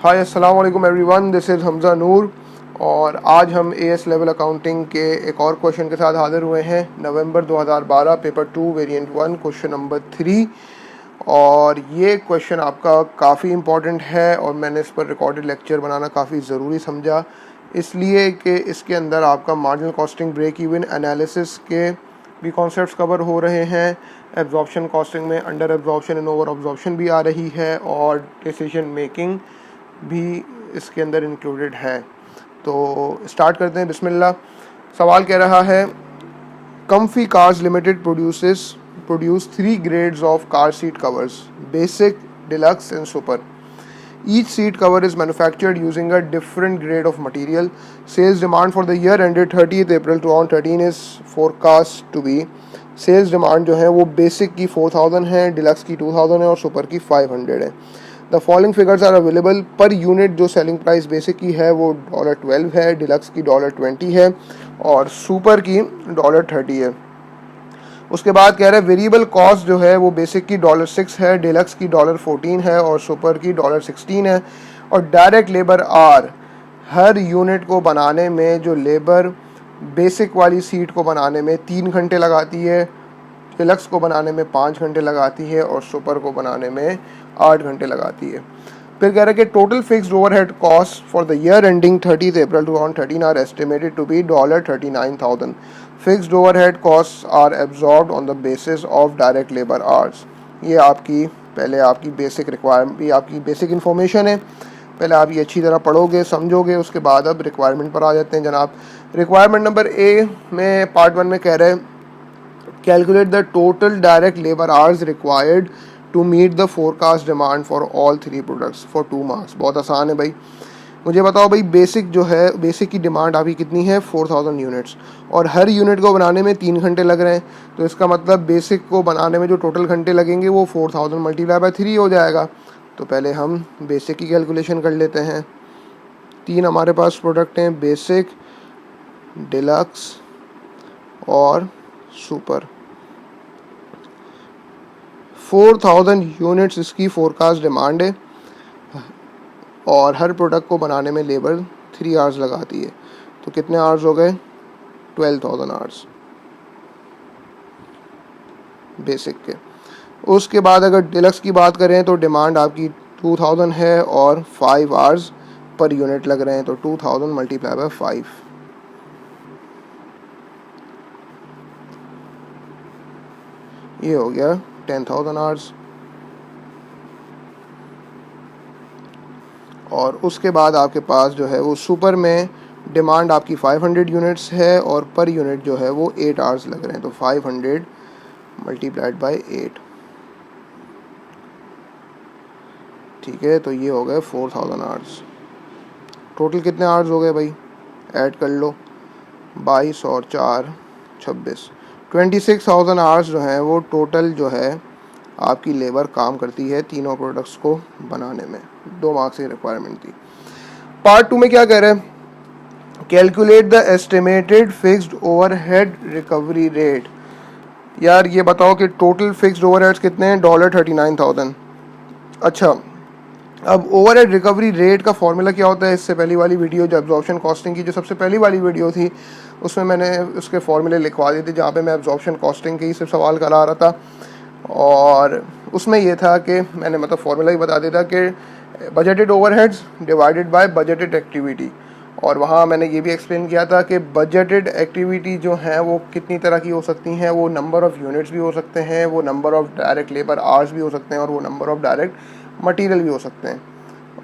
हाय अस्सलाम वालेकुम everyone, this is Hamza नूर। और आज हम एएस लेवल अकाउंटिंग के एक और क्वेश्चन के साथ हाजिर हुए हैं। नवंबर 2012 पेपर 2 वेरिएंट 1 क्वेश्चन नंबर 3। और ये क्वेश्चन आपका काफ़ी इम्पोर्टेंट है और मैंने इस पर रिकॉर्डेड लेक्चर बनाना काफ़ी ज़रूरी समझा, इसलिए कि इसके अंदर आपका marginal costing, break even analysis के भी कॉन्सेप्ट्स कवर हो रहे हैं। एब्जॉर्प्शन कॉस्टिंग में under absorption and over absorption भी आ रही है और डिसीजन मेकिंग भी इसके अंदर इंक्लूडेड है। तो स्टार्ट करते हैं, बिस्मिल्लाह। सवाल कह रहा है, comfy cars limited produce 3 grades of car seat covers: basic, deluxe and super. Each seat cover is manufactured using a different grade of material. Sales demand for the year ended 30th April 2013 is forecast to be, sales demand जो है वो basic की 4000 है, deluxe की 2000 है और super की 500 है। The following figures are available. Per unit जो सेलिंग प्राइस बेसिक की है वो $12 है, डिलक्स की $20 है और सुपर की $30 है। उसके बाद कह रहे हैं वेरिएबल कॉस्ट जो है वो बेसिक की $6 है, डिलक्स की $14 है और सुपर की $16 है। और डायरेक्ट लेबर आर, हर यूनिट को बनाने में जो लेबर बेसिक वाली सीट को बनाने में 3 घंटे लगाती है, डिलक्स को बनाने में 5 घंटे लगाती है और सुपर को बनाने में 8 घंटे लगाती है। फिर कह रहे हैं कि total fixed overhead cost for the year ending 30th April 2013 are estimated to be $39,000. Fixed overhead cost are absorbed on the basis of direct labour hours. ये आपकी पहले आपकी बेसिक रिक्वायरमेंट, ये आपकी बेसिक इन्फॉर्मेशन है। पहले आप ये अच्छी तरह पढ़ोगे, समझोगे, उसके बाद अब रिक्वायरमेंट पर आ जाते हैं जनाब। रिक्वायरमेंट नंबर ए में पार्ट 1 में कह रहे हैं, calculate the total direct labour hours required to meet the forecast demand for all 3 products for 2 marks. बहुत आसान है भाई। मुझे बताओ भाई, बेसिक जो है, बेसिक की डिमांड आपकी कितनी है? 4000 यूनिट्स और हर यूनिट को बनाने में 3 घंटे लग रहे हैं। तो इसका मतलब बेसिक को बनाने में जो टोटल घंटे लगेंगे वो 4000 मल्टीप्लाई बाय 3 हो जाएगा। तो पहले हम बेसिक की कैलकुलेशन कर लेते हैं। 3 हमारे पास प्रोडक्ट हैं, बेसिक, डिलक्स और सुपर। 4000 यूनिट्स इसकी फोरकास्ट डिमांड है और हर प्रोडक्ट को बनाने में लेबर 3 आवर्स लगाती है। तो कितने आवर्स हो गए? 12,000 आवर्स बेसिक के। उसके बाद अगर डिलक्स की बात करें तो डिमांड आपकी 2000 है और 5 आवर्स पर यूनिट लग रहे हैं। तो 2000 मल्टीप्लाई बाय 5, ये हो गया 10,000 आवर्स। और उसके बाद आपके पास जो है वो सुपर में डिमांड आपकी 500 यूनिट्स है और पर यूनिट जो है वो 8 आवर्स लग रहे हैं। तो 500 मल्टीप्लाइड बाय 8, ठीक है। तो ये हो गए 4000 आवर्स। टोटल कितने आवर्स हो गए भाई? ऐड कर लो, 22 और 4 26, 26,000 आवर्स जो हैं वो टोटल जो है आपकी लेबर काम करती है तीनों प्रोडक्ट्स को बनाने में। 2 मार्क्स की रिक्वायरमेंट थी। पार्ट 2 में क्या कह रहे हैं, calculate the estimated fixed overhead recovery rate. यार ये बताओ कि टोटल फिक्स्ड ओवरहेड्स कितने हैं? $39,000। अच्छा, अब ओवरहेड रिकवरी रेट का फॉर्मूला क्या होता है? इससे पहली वाली वीडियो जो एब्जॉर्प्शन कॉस्टिंग की जो सबसे पहली वाली वीडियो थी उसमें मैंने उसके फॉर्मूले लिखवा दिए थे, जहाँ पे मैं एब्जॉर्प्शन कॉस्टिंग के ही सिर्फ सवाल करा रहा था। और उसमें ये था कि मैंने मतलब फॉर्मूला ही बता दिया था कि budgeted overheads divided by budgeted activity. और वहाँ मैंने ये भी एक्सप्लेन किया था कि बजटेड एक्टिविटी जो हैं वो कितनी तरह की हो सकती हैं। वो नंबर ऑफ़ यूनिट्स भी हो सकते हैं, वो number of direct labour hours भी हो सकते हैं और वो नंबर ऑफ़ डायरेक्ट मटेरियल भी हो सकते हैं।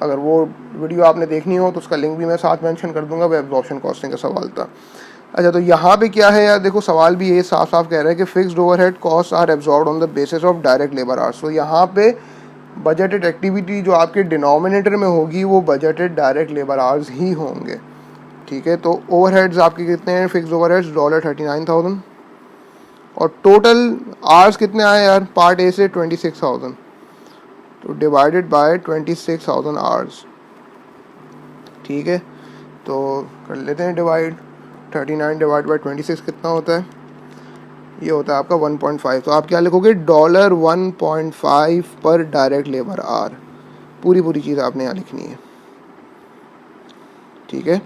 अगर वो वीडियो आपने देखनी हो तो उसका लिंक भी मैं साथ मेंशन कर दूंगा। वो एब्जॉर्प्शन कॉस्टिंग का सवाल था। अच्छा, तो यहाँ पे क्या है यार, देखो सवाल भी ये साफ साफ कह रहा है कि fixed overhead cost are absorbed on the basis of direct labour hours. तो यहाँ पे बजटेड एक्टिविटी जो आपके डिनोमिनेटर में होगी वो बजटेड डायरेक्ट लेबर आवर्स ही होंगे, ठीक है। तो ओवरहेड्स आपके कितने हैं? फिक्स्ड ओवरहेड्स $39,000 और टोटल आवर्स कितने आए यार? पार्ट ए से 26,000, तो डिवाइडेड बाय 26,000 आवर्स, ठीक है। तो कर लेते हैं डिवाइड। 39 डिवाइड बाई 26 कितना होता है? ये होता है आपका 1.5। तो आप क्या लिखोगे? $1.5 पर डायरेक्ट लेबर आर। पूरी चीज़ आपने यहाँ लिखनी है। ठीक है,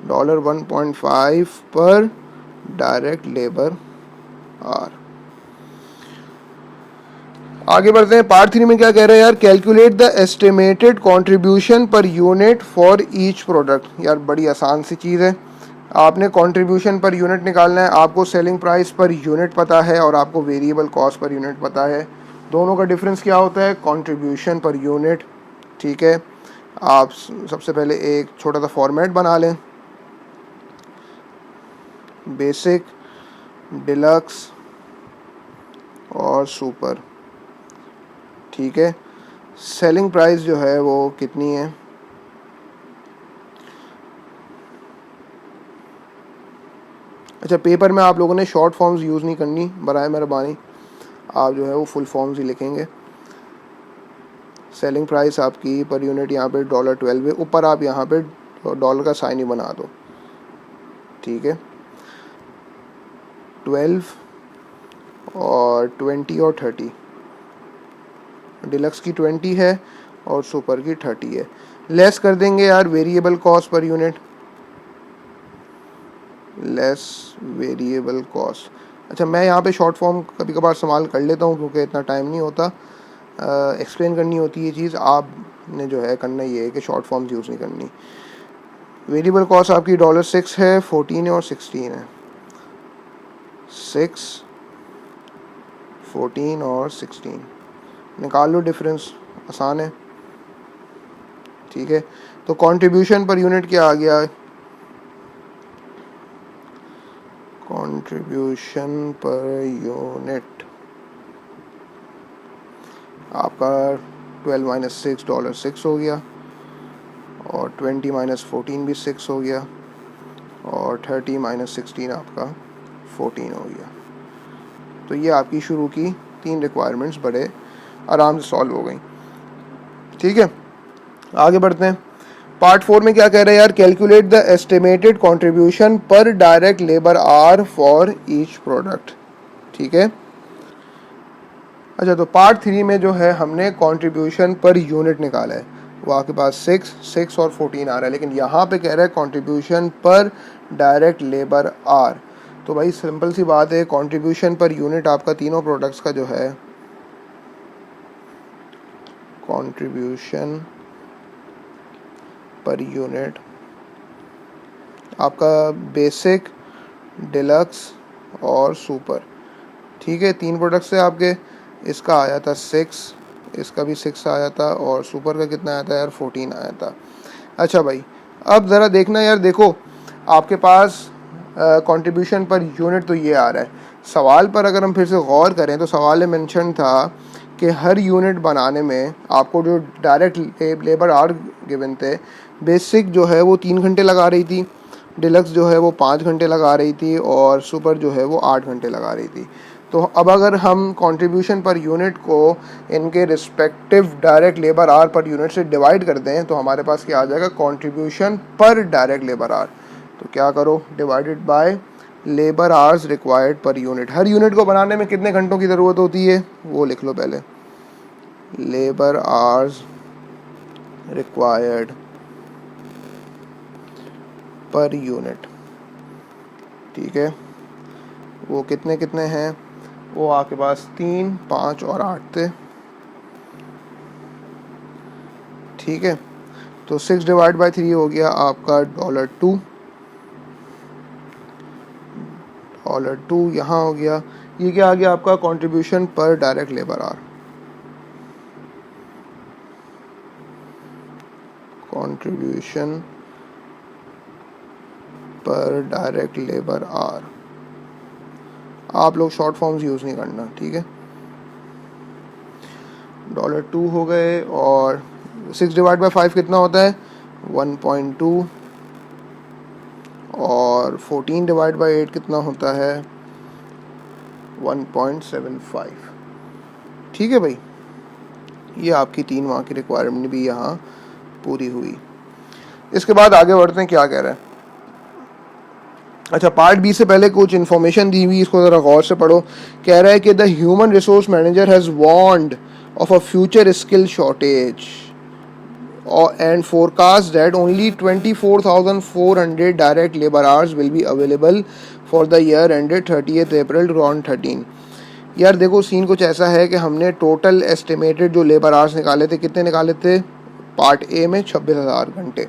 $1.5 पर डायरेक्ट लेबर आर। आगे बढ़ते हैं, पार्ट 3 में क्या कह रहे हैं यार, calculate the estimated contribution per unit for each product. यार बड़ी आसान सी चीज़ है, आपने कंट्रीब्यूशन पर यूनिट निकालना है, आपको सेलिंग प्राइस पर यूनिट पता है और आपको वेरिएबल कॉस्ट पर यूनिट पता है। दोनों का डिफरेंस क्या होता है, कंट्रीब्यूशन पर यूनिट। ठीक है, आप सबसे पहले एक छोटा सा फॉर्मेट बना लें, बेसिक, डिलक्स और सुपर। ठीक है, सेलिंग प्राइस जो है वो कितनी है, अच्छा पेपर में आप लोगों ने शॉर्ट फॉर्म्स यूज़ नहीं करनी, बराए मेहरबानी आप जो है वो फुल फॉर्म्स ही लिखेंगे। सेलिंग प्राइस आपकी पर यूनिट यहाँ पे $12 है, ऊपर आप यहाँ पे डॉलर का साइन ही बना दो। ठीक है, 12 और 20 और 30, डिलक्स की 20 है और सुपर की 30 है। लेस कर देंगे यार variable cost per unit, less variable cost. अच्छा मैं यहाँ पे शॉर्ट फॉर्म कभी कभार इस्तेमाल कर लेता हूँ क्योंकि इतना टाइम नहीं होता, एक्सप्लेन करनी होती है चीज़, आपने जो है करना ये है कि शॉर्ट फॉर्म्स यूज़ नहीं करनी। वेरिएबल कॉस्ट आपकी $6 है, 14 है और 16 है, 6, 14 और 16 निकाल लो, डिफरेंस आसान है। ठीक है, तो कंट्रीब्यूशन पर यूनिट क्या आ गया, कंट्रीब्यूशन पर यूनिट आपका 12 माइनस 6 $6 हो गया और 20 माइनस 14 भी 6 हो गया और 30 माइनस 16 आपका 14 हो गया। तो ये आपकी शुरू की 3 रिक्वायरमेंट्स बड़े आराम से सॉल्व हो गई। ठीक है, आगे बढ़ते हैं, पार्ट 4 में क्या कह रहे हैं यार, कैलकुलेट द एस्टिमेटेड कंट्रीब्यूशन पर direct labour hour for each product. ठीक है, अच्छा तो पार्ट 3 में जो है हमने कंट्रीब्यूशन पर यूनिट निकाला है, वो आपके पास 6 और 14 आ रहा है, लेकिन यहाँ पे कह रहा है कंट्रीब्यूशन पर डायरेक्ट लेबर आर। तो भाई सिंपल सी बात है, कंट्रीब्यूशन पर यूनिट आपका तीनों प्रोडक्ट्स का जो है, कंट्रीब्यूशन पर यूनिट आपका बेसिक, डिलक्स और सुपर। ठीक है, 3 प्रोडक्ट्स है आपके, इसका आया था 6, इसका भी 6 आया था और सुपर का कितना आया था यार, 14 आया था। अच्छा भाई अब ज़रा देखना यार, देखो आपके पास कंट्रीब्यूशन पर यूनिट तो ये आ रहा है, सवाल पर अगर हम फिर से गौर करें तो सवाल में मेंशन था कि हर यूनिट बनाने में आपको जो डायरेक्ट लेबर आर गिवन थे, बेसिक जो है वो 3 घंटे लगा रही थी, डिलक्स जो है वो 5 घंटे लगा रही थी और सुपर जो है वो 8 घंटे लगा रही थी। तो अब अगर हम कंट्रीब्यूशन पर यूनिट को इनके respective direct labour hour per unit से डिवाइड कर दें तो हमारे पास क्या आ जाएगा, कंट्रीब्यूशन पर डायरेक्ट लेबर आर। तो क्या करो, divided by labour hours required per unit. Her unit को बनाने में कितने घंटों की ज़रूरत होती है वो लिख लो पहले, labour hours required per unit. ठीक है, वो कितने कितने हैं, वो आपके पास 3, 5 और 8 थे। ठीक है, तो 6 डिवाइड बाई 3 हो गया आपका $2 यहाँ हो गया। ये क्या आ गया आपका, कंट्रीब्यूशन पर डायरेक्ट लेबर आर, कंट्रीब्यूशन पर डायरेक्ट लेबर आर। आप लोग शॉर्ट फॉर्म्स यूज़ नहीं करना, ठीक है। $2 हो गए और 6 डिवाइड बाई 5 कितना होता है, 1.2 और 14 डिवाइड बाई 8 कितना होता है, 1.75। ठीक है भाई, ये आपकी 3 माह की रिक्वायरमेंट भी यहाँ पूरी हुई। इसके बाद आगे बढ़ते हैं, क्या कह रहा है। अच्छा, पार्ट बी से पहले कुछ इन्फॉर्मेशन दी हुई, इसको ज़रा गौर से पढ़ो। कह रहा है कि the human resource manager has warned of a future skill shortage and forecast that only 24,400 direct labor hours will be available for the year ended 30th April 2013. यार देखो सीन कुछ ऐसा है कि हमने टोटल एस्टिमेटेड जो लेबर आवर्स निकाले थे, कितने निकाले थे पार्ट ए में 26,000 घंटे,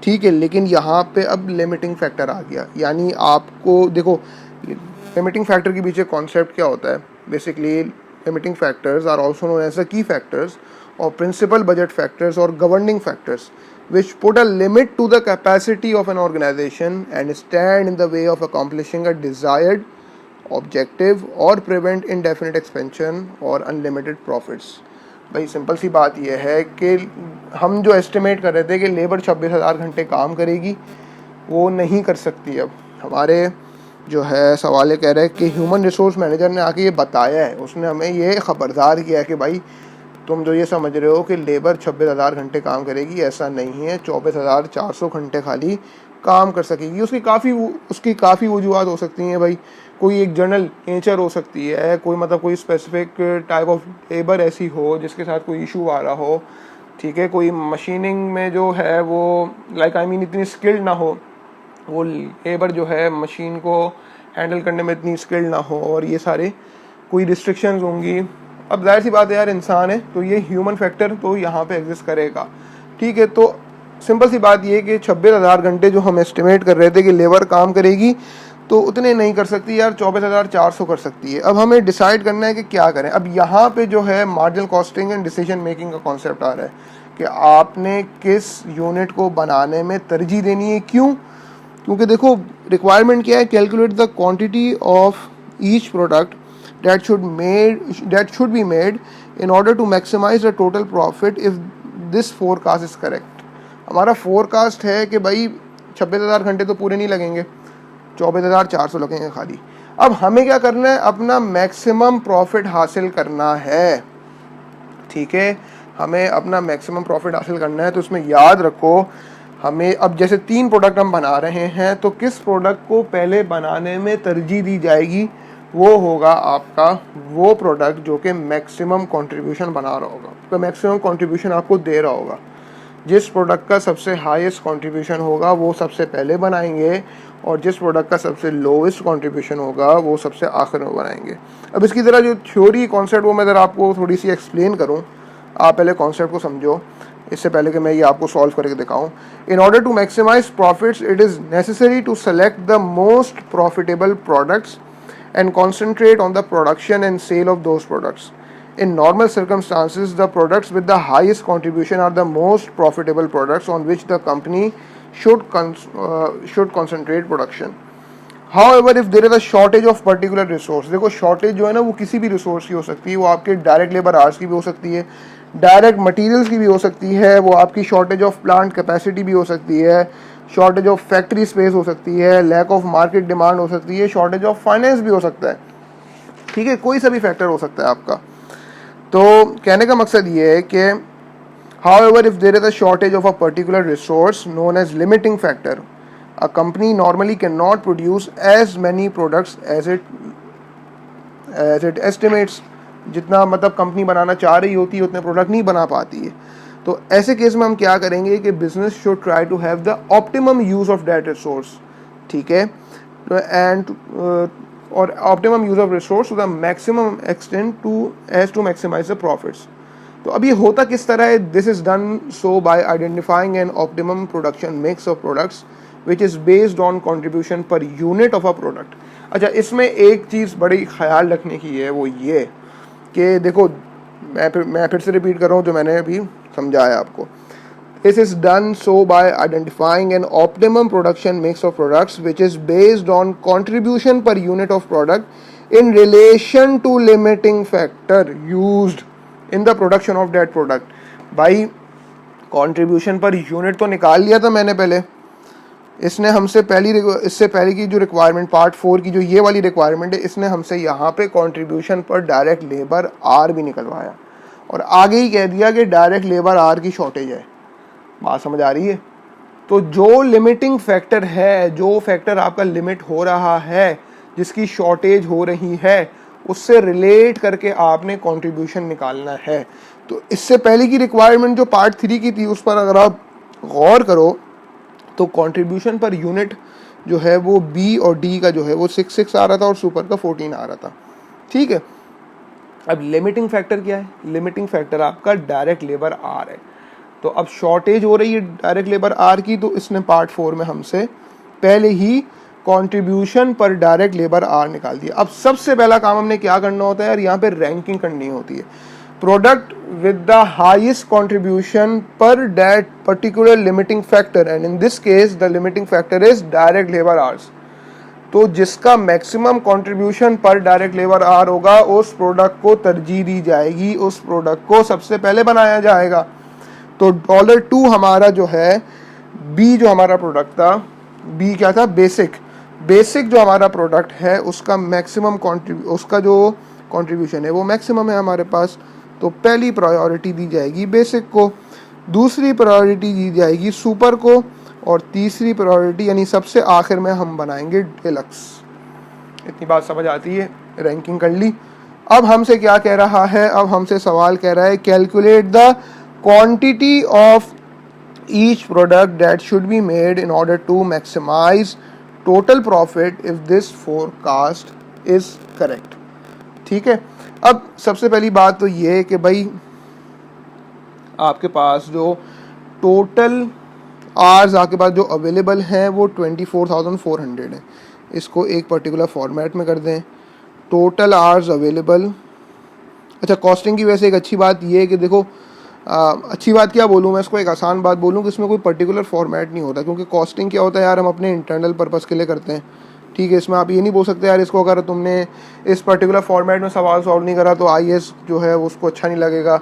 ठीक है। लेकिन यहाँ पे अब लिमिटिंग फैक्टर आ गया, यानी आपको देखो लिमिटिंग फैक्टर के पीछे कॉन्सेप्ट क्या होता है। Basically limiting factors are also known as the key factors or principal budget factors or governing factors which put a limit to the capacity of an organization and stand in the way of accomplishing a desired objective or prevent indefinite expansion or unlimited profits। भाई simple सी बात यह है कि हम जो estimate कर रहे थे कि लेबर 26,000 घंटे काम करेगी, वो नहीं कर सकती। अब हमारे जो है सवाल ये कह रहे हैं कि ह्यूमन रिसोर्स मैनेजर ने आके ये बताया है, उसने हमें ये ख़बरदार किया है कि भाई तुम जो ये समझ रहे हो कि लेबर 26,000 घंटे काम करेगी, ऐसा नहीं है। 24,400 घंटे खाली काम कर सकेगी। उसकी काफ़ी वजूहत हो सकती हैं भाई। कोई एक जनरल नेचर हो सकती है, कोई मतलब कोई स्पेसिफिक टाइप ऑफ लेबर ऐसी हो जिसके साथ कोई इशू आ रहा हो, ठीक है। कोई मशीनिंग में जो है वो इतनी स्किल्ड ना हो, वो लेबर जो है मशीन को हैंडल करने में इतनी स्किल्ड ना हो, और ये सारे कोई रिस्ट्रिक्शंस होंगी। अब जाहिर सी बात है यार, इंसान है तो ये ह्यूमन फैक्टर तो यहाँ पे एग्जिस्ट करेगा, ठीक है। तो सिंपल सी बात ये कि 26,000 घंटे जो हम एस्टिमेट कर रहे थे कि लेबर काम करेगी, तो उतने नहीं कर सकती यार, 24,400 कर सकती है। अब हमें डिसाइड करना है कि क्या करें। अब यहाँ पे जो है marginal costing and decision making का कॉन्सेप्ट आ रहा है कि आपने किस यूनिट को बनाने में तरजीह देनी है। क्यों? क्योंकि देखो रिक्वायरमेंट क्या है, calculate the quantity of each product that should be made in order to maximize the total profit if this forecast is correct। हमारा फोरकास्ट है कि भाई 26,000 घंटे तो पूरे नहीं लगेंगे, 24,400 लगेंगे खाली। अब हमें क्या करना है, अपना मैक्सिमम प्रॉफिट हासिल करना है, ठीक है। हमें अपना मैक्सिमम प्रॉफिट हासिल करना है, तो उसमें याद रखो हमें अब जैसे 3 प्रोडक्ट हम बना रहे हैं, तो किस प्रोडक्ट को पहले बनाने में तरजीह दी जाएगी, वो होगा आपका वो प्रोडक्ट जो कि मैक्सिमम कंट्रीब्यूशन बना रहा होगा, तो मैक्सिमम कंट्रीब्यूशन आपको दे रहा होगा। जिस प्रोडक्ट का सबसे हाईएस्ट कंट्रीब्यूशन होगा वो सबसे पहले बनाएंगे, और जिस प्रोडक्ट का सबसे लोवेस्ट कंट्रीब्यूशन होगा वो सबसे आखिर में बनाएंगे। अब इसकी तरह जो थ्योरी कॉन्सेप्ट वो मैं ज़रा आपको थोड़ी सी एक्सप्लेन करूँ, आप पहले कॉन्सेप्ट को समझो इससे पहले कि मैं ये आपको सॉल्व करके दिखाऊँ। In order to maximise profits it is necessary to select the most profitable products and concentrate on the production and sale of those products. In normal circumstances, the products with the highest contribution are the most profitable products on which the company should concentrate production. However, if there is a shortage of particular resource, देखो shortage जो है ना वो किसी भी resource की हो सकती है, वो आपके डायरेक्ट लेबर आवर्स की भी हो सकती है, डायरेक्ट मटेरियल्स की भी हो सकती है, वो आपकी शॉर्टेज ऑफ प्लांट कैपेसिटी भी हो सकती है, शॉर्टेज ऑफ फैक्ट्री स्पेस हो सकती है, लैक ऑफ मार्केट डिमांड हो सकती है, शॉर्टेज ऑफ फाइनेंस भी हो सकता है, ठीक है। कोई सा भी फैक्टर हो सकता है आपका। तो कहने का मकसद ये है कि however if there is a shortage of a particular resource known as limiting factor, a company normally cannot produce as many products as it estimates। जितना मतलब कंपनी बनाना चाह रही होती है उतने प्रोडक्ट नहीं बना पाती है। तो ऐसे केस में हम क्या करेंगे कि business should try to have the optimum use of that resource, ठीक है, एंड और optimum use of resource to the maximum extent to maximise the profits. तो अब ये होता किस तरह है, this is done so by identifying an optimum production mix of products which is based on contribution per unit of a product. अच्छा, इसमें एक चीज़ बड़ी ख्याल रखने की है, वो ये कि देखो मैं फिर से रिपीट कर रहा हूँ जो मैंने अभी समझाया आपको। This is done so by identifying an optimum production mix of products which is based on contribution per unit of product in relation to limiting factor used in the production of that product। भाई contribution per unit तो निकाल लिया था मैंने पहले, इसने हमसे इससे पहले की जो रिक्वायरमेंट पार्ट 4 की जो ये वाली रिक्वायरमेंट है, इसने हमसे यहाँ पे कंट्रीब्यूशन पर डायरेक्ट लेबर आर भी निकलवाया, और आगे ही कह दिया कि डायरेक्ट लेबर आर की शॉर्टेज है। बात समझ आ रही है? तो जो लिमिटिंग फैक्टर है, जो फैक्टर आपका लिमिट हो रहा है, जिसकी शॉर्टेज हो रही है, उससे रिलेट करके आपने कंट्रीब्यूशन निकालना है। तो इससे पहले की रिक्वायरमेंट जो पार्ट 3 की थी उस पर अगर आप गौर करो तो कंट्रीब्यूशन पर यूनिट जो है वो बी और डी का जो है वो 6 आ रहा था और सुपर का 14 आ रहा था। ठीक है, अब लिमिटिंग फैक्टर क्या है? लिमिटिंग फैक्टर आपका डायरेक्ट लेबर आर है। तो अब शॉर्टेज हो रही है डायरेक्ट लेबर आर की, तो इसने पार्ट 4 में हमसे पहले ही कंट्रीब्यूशन पर डायरेक्ट लेबर आर निकाल दिया। अब सबसे पहला काम हमने क्या करना होता है यार, यहाँ पे रैंकिंग करनी होती है। Product with the highest contribution per that particular limiting factor, and in this case the limiting factor is direct labour hours. तो जिसका मैक्सिमम कंट्रीब्यूशन पर डायरेक्ट लेबर आर होगा उस प्रोडक्ट को तरजीह दी जाएगी, उस प्रोडक्ट को सबसे पहले बनाया जाएगा। तो $2 हमारा जो है, बी जो हमारा प्रोडक्ट था, बी क्या था? बेसिक जो हमारा प्रोडक्ट है उसका मैक्सिमम उसका जो कंट्रीब्यूशन है वो मैक्सिमम है हमारे पास। तो पहली प्रायोरिटी दी जाएगी बेसिक को, दूसरी प्रायोरिटी दी जाएगी सुपर को, और तीसरी प्रायोरिटी यानी सबसे आखिर में हम बनाएंगे डिलक्स। इतनी बात समझ आती है? रैंकिंग कर ली। अब हमसे क्या कह रहा है? अब हमसे सवाल कह रहा है calculate the quantity of each product that should be made in order to maximise total profit if this forecast is correct. ठीक है, अब सबसे पहली बात तो ये है कि भाई आपके पास जो टोटल आवर्स आपके पास जो अवेलेबल हैं वो 24,400 है। इसको एक पर्टिकुलर फॉर्मेट में कर दें, टोटल आवर्स अवेलेबल। अच्छा, कॉस्टिंग की वैसे एक अच्छी बात ये है कि देखो, अच्छी बात क्या बोलूँ मैं, इसको एक आसान बात बोलूँ कि इसमें कोई पर्टिकुलर फॉर्मेट नहीं होता, क्योंकि कॉस्टिंग क्या होता है यार, हम अपने इंटरनल पर्पस के लिए करते हैं। ठीक है, इसमें आप ये नहीं बोल सकते यार इसको अगर तुमने इस पर्टिकुलर फॉर्मेट में सवाल सॉल्व नहीं करा तो आईएएस जो है उसको अच्छा नहीं लगेगा,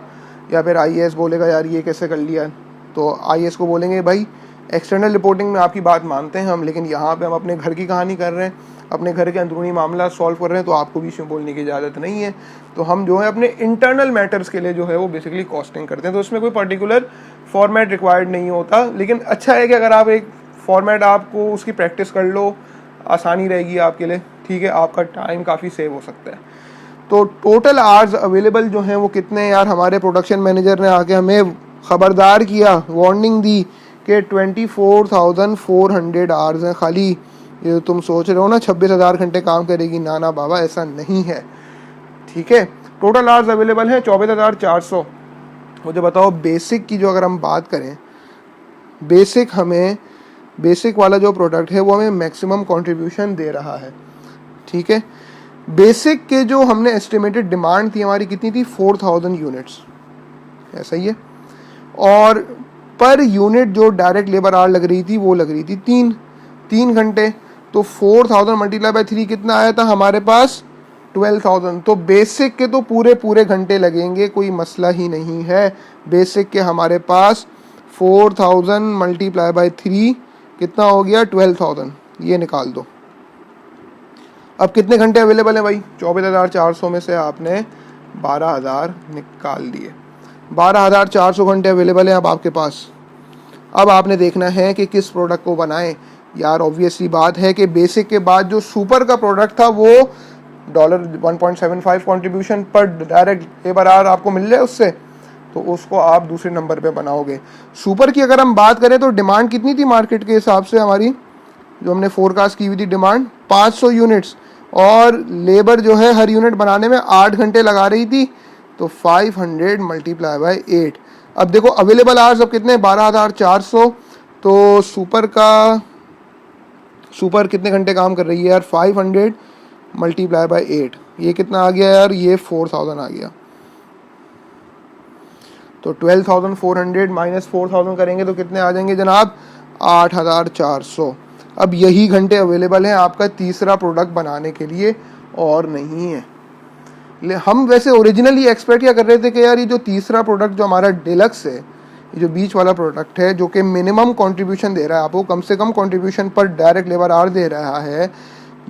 या फिर आईएएस बोलेगा यार ये कैसे कर लिया। तो आईएएस को बोलेंगे भाई एक्सटर्नल रिपोर्टिंग में आपकी बात मानते हैं हम, लेकिन यहाँ पे हम अपने घर की कहानी कर रहे हैं, अपने घर के अंदरूनी मामला सॉल्व कर रहे हैं, तो आपको बीच में बोलने की इजाज़त नहीं है। तो हम जो है अपने इंटरनल मैटर्स के लिए जो है वो बेसिकली कॉस्टिंग करते हैं। तो उसमें कोई पर्टिकुलर फॉर्मेट रिक्वायर्ड नहीं होता, लेकिन अच्छा है कि अगर आप एक फॉर्मेट आपको उसकी प्रैक्टिस कर लो, आसानी रहेगी आपके लिए। ठीक है, आपका टाइम काफ़ी सेव हो सकता है। तो टोटल आवर्स अवेलेबल जो हैं वो कितने यार, हमारे प्रोडक्शन मैनेजर ने आके हमें ख़बरदार किया, वार्निंग दी कि 24,400 आवर्स हैं खाली। ये तुम सोच रहे हो ना 26,000 घंटे काम करेगी, ना ना बाबा ऐसा नहीं है। ठीक है, टोटल आवर्स अवेलेबल हैं 24,400। मुझे बताओ बेसिक की जो अगर हम बात करें, बेसिक वाला जो प्रोडक्ट है वो हमें मैक्सिमम कंट्रीब्यूशन दे रहा है। ठीक है, बेसिक के जो हमने एस्टिमेटेड डिमांड थी हमारी कितनी थी? 4,000 यूनिट्स, ऐसा ही है। और पर यूनिट जो डायरेक्ट लेबर आवर लग रही थी वो लग रही थी 3 घंटे। तो 4,000 मल्टीप्लाई बाय 3 कितना आया था हमारे पास? 12,000। तो बेसिक के तो पूरे घंटे लगेंगे, कोई मसला ही नहीं है। बेसिक के हमारे पास 4,000 मल्टीप्लाई बाय 3 कितना हो गया? 12,000। ये निकाल दो। अब कितने घंटे अवेलेबल हैं भाई? 24,400 में से आपने 12,000 निकाल दिए। 12,400 घंटे अवेलेबल हैं अब आपके पास। अब आपने देखना है कि किस प्रोडक्ट को बनाएं। यार ऑब्वियसली बात है कि बेसिक के बाद जो सुपर का प्रोडक्ट था वो $1.75 कंट्रीब्यूशन पर डायरेक्ट लेबर आवर आपको मिल जाए उससे, तो उसको आप दूसरे नंबर पे बनाओगे। सुपर की अगर हम बात करें तो डिमांड कितनी थी मार्केट के हिसाब से हमारी, जो हमने फोरकास्ट की हुई थी डिमांड 500 यूनिट्स, और लेबर जो है हर यूनिट बनाने में 8 घंटे लगा रही थी। तो 500 मल्टीप्लाई बाय 8। अब देखो अवेलेबल आवर्स अब कितने? 12,400। तो सुपर कितने घंटे काम कर रही है यार? 500 मल्टीप्लाई बाय 8, ये कितना आ गया यार? ये 4,000 आ गया। तो 12,400 माइनस 4,000 करेंगे तो कितने आ जाएंगे जनाब? 8,400। अब यही घंटे अवेलेबल हैं आपका तीसरा प्रोडक्ट बनाने के लिए, और नहीं है। हम वैसे ओरिजिनली एक्सपेक्ट क्या कर रहे थे कि यार ये जो तीसरा प्रोडक्ट जो हमारा डिलक्स है, ये जो बीच वाला प्रोडक्ट है जो कि मिनिमम कंट्रीब्यूशन दे रहा है आपको, कम से कम कंट्रीब्यूशन पर डायरेक्ट लेबर आवर दे रहा है,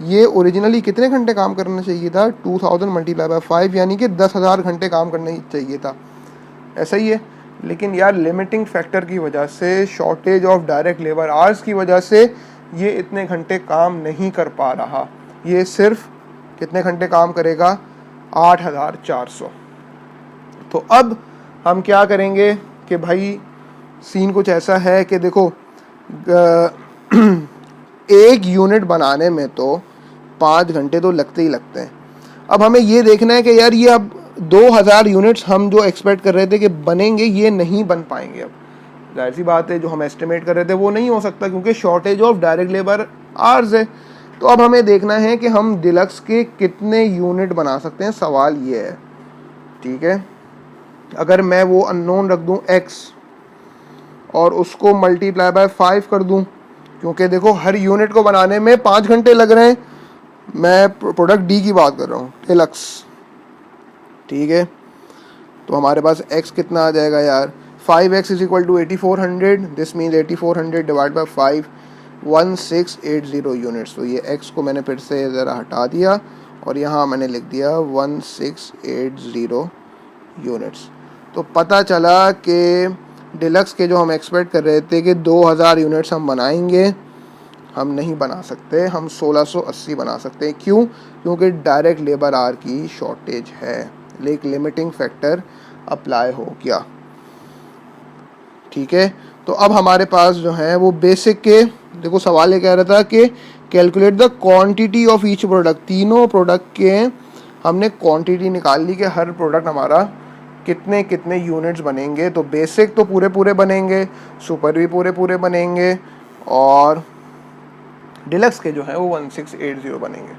ये ओरिजिनली कितने घंटे काम करना चाहिए था? 2,000 मल्टीप्लाई बाय 5, यानी कि 10,000 घंटे काम करना चाहिए था। ऐसा ही है, लेकिन यार लिमिटिंग फैक्टर की वजह से, shortage of direct labour hours की वजह से ये इतने घंटे काम नहीं कर पा रहा। ये सिर्फ कितने घंटे काम करेगा? 8,400। तो अब हम क्या करेंगे कि भाई सीन कुछ ऐसा है कि देखो एक यूनिट बनाने में तो 5 घंटे तो लगते ही लगते हैं। अब हमें ये देखना है कि यार ये अब 2000 यूनिट्स हम जो एक्सपेक्ट कर रहे थे कि बनेंगे, ये नहीं बन पाएंगे। अब जाहिर सी बात है, जो हम एस्टिमेट कर रहे थे वो नहीं हो सकता, क्योंकि shortage of direct labour hours है। तो अब हमें देखना है कि हम डिलक्स के कितने यूनिट बना सकते हैं, सवाल ये है। ठीक है, अगर मैं वो अननोन रख दूं x और उसको मल्टीप्लाई बाय 5 कर दूं, क्योंकि देखो हर यूनिट को बनाने में 5 घंटे लग रहे हैं। मैं प्रोडक्ट डी की बात कर रहा हूँ, डिलक्स। ठीक है, तो हमारे पास x कितना आ जाएगा यार, 5x is equal to 8400। This means 8400 divide by 5, 1680 units. तो ये x को मैंने फिर से ज़रा हटा दिया और यहाँ मैंने लिख दिया 1680 यूनिट्स। तो पता चला कि डिलक्स के जो हम एक्सपेक्ट कर रहे थे कि 2000 यूनिट्स हम बनाएंगे, हम नहीं बना सकते, हम 1680 बना सकते हैं। क्यों? क्योंकि डायरेक्ट लेबर आवर की शॉर्टेज है, लेकिन लिमिटिंग फैक्टर अप्लाई हो गया। ठीक है, तो अब हमारे पास जो है वो बेसिक के, देखो सवाल ये कह रहा था कि calculate the quantity of each product. तीनों प्रोडक्ट के हमने क्वांटिटी निकाल ली कि हर प्रोडक्ट हमारा कितने कितने यूनिट्स बनेंगे। तो बेसिक तो पूरे पूरे बनेंगे, सुपर भी पूरे पूरे बनेंगे, और डिलक्स के जो है वो 1680 बनेंगे।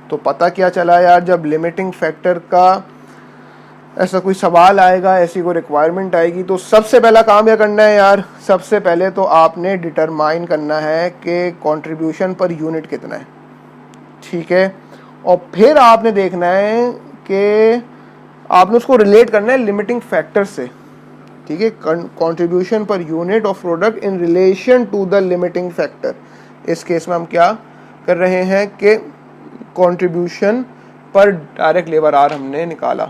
तो पता क्या चला यार, जब लिमिटिंग फैक्टर का ऐसा कोई सवाल आएगा, ऐसी कोई रिक्वायरमेंट आएगी, तो सबसे पहला काम क्या करना है यार, सबसे पहले तो आपने डिटरमाइन करना है कि कंट्रीब्यूशन पर यूनिट कितना है। ठीक है, और फिर आपने देखना है कि आपने उसको रिलेट करना है लिमिटिंग फैक्टर से। ठीक है, contribution per unit of product in relation to the limiting factor. इस केस में हम क्या कर रहे हैं कि कंट्रीब्यूशन पर डायरेक्ट लेबर आवर हमने निकाला,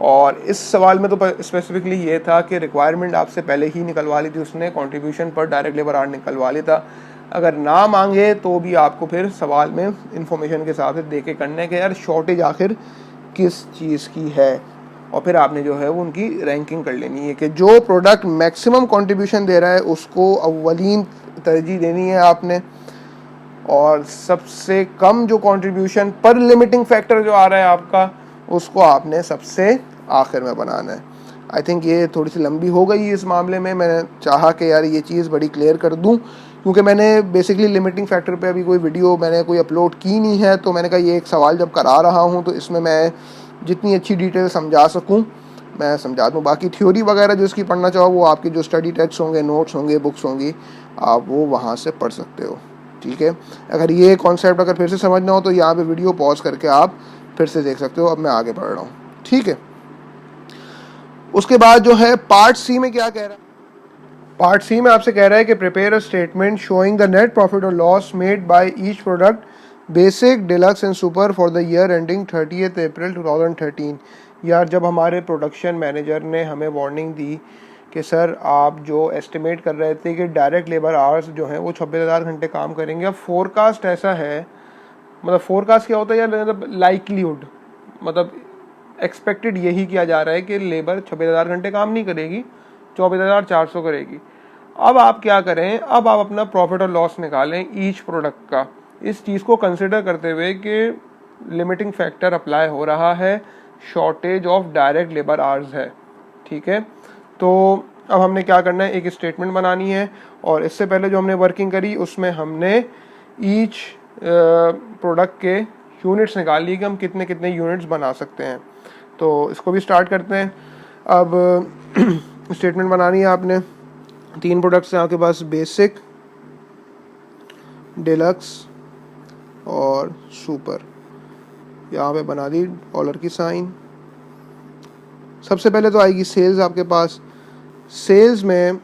और इस सवाल में तो स्पेसिफिकली ये था कि रिक्वायरमेंट आपसे पहले ही निकलवा ली थी उसने, कंट्रीब्यूशन पर डायरेक्ट लेबर आवर निकलवा लिया था। अगर ना मांगे तो भी आपको फिर सवाल में इंफॉर्मेशन के हिसाब से दे के करने के यार शॉर्टेज आखिर किस चीज़ की है, और फिर आपने जो है वो उनकी रैंकिंग कर लेनी है कि जो प्रोडक्ट मैक्सिमम कंट्रीब्यूशन दे रहा है उसको अव्वलीन तरजीह देनी है आपने, और सबसे कम जो कंट्रीब्यूशन पर लिमिटिंग फैक्टर जो आ रहा है आपका, उसको आपने सबसे आखिर में बनाना है। आई थिंक ये थोड़ी सी लंबी हो गई इस मामले में, मैंने चाहा कि यार ये चीज़ बड़ी क्लियर कर दूं, क्योंकि मैंने बेसिकली लिमिटिंग फैक्टर पे अभी कोई वीडियो मैंने कोई अपलोड की नहीं है। तो मैंने कहा ये एक सवाल जब करा रहा हूँ तो इसमें मैं जितनी अच्छी डिटेल समझा सकूँ मैं समझा दूँ। बाकी थ्योरी वगैरह जो इसकी पढ़ना चाहो वो आपके जो स्टडी टेक्स्ट होंगे, नोट्स होंगे, बुक्स होंगी, आप वो वहाँ से पढ़ सकते हो। ठीक है, अगर ये कॉन्सेप्ट अगर फिर से समझना हो तो यहाँ पे वीडियो पॉज करके आप फिर से देख सकते हो। अब मैं आगे बढ़ रहा हूँ। ठीक है, उसके बाद जो है पार्ट सी में क्या कह रहा है, पार्ट सी में आपसे कह रहा है कि prepare a statement showing the net profit और loss made by each product basic, deluxe and super for the year ending 30 April 2013। यार जब हमारे प्रोडक्शन मैनेजर ने हमें वार्निंग दी कि सर आप जो एस्टिमेट कर रहे थे कि डायरेक्ट लेबर आवर्स जो हैं वो 26,000 घंटे काम करेंगे, अब फोरकास्ट ऐसा है, मतलब फोरकास्ट क्या होता है यार, मतलब लाइकलीहुड, मतलब एक्सपेक्टेड यही किया जा रहा है कि लेबर 26,000 घंटे काम नहीं करेगी, 24,400 करेगी। अब आप क्या करें, अब आप अपना प्रॉफिट और लॉस निकालें ईच प्रोडक्ट का, इस चीज़ को कंसिडर करते हुए कि लिमिटिंग फैक्टर अप्लाई हो रहा है, shortage of direct labour hours है। ठीक है, तो अब हमने क्या करना है, एक स्टेटमेंट बनानी है, और इससे पहले जो हमने वर्किंग करी उसमें हमने ईच प्रोडक्ट के यूनिट्स निकाल लिए कि हम कितने कितने यूनिट्स बना सकते हैं। तो इसको भी स्टार्ट करते हैं। अब स्टेटमेंट बनानी है आपने, 3 प्रोडक्ट्स हैं आपके पास, बेसिक, डिलक्स और सुपर। यहाँ पे बना दी डॉलर की साइन। सबसे पहले तो आएगी सेल्स आपके पास। सेल्स में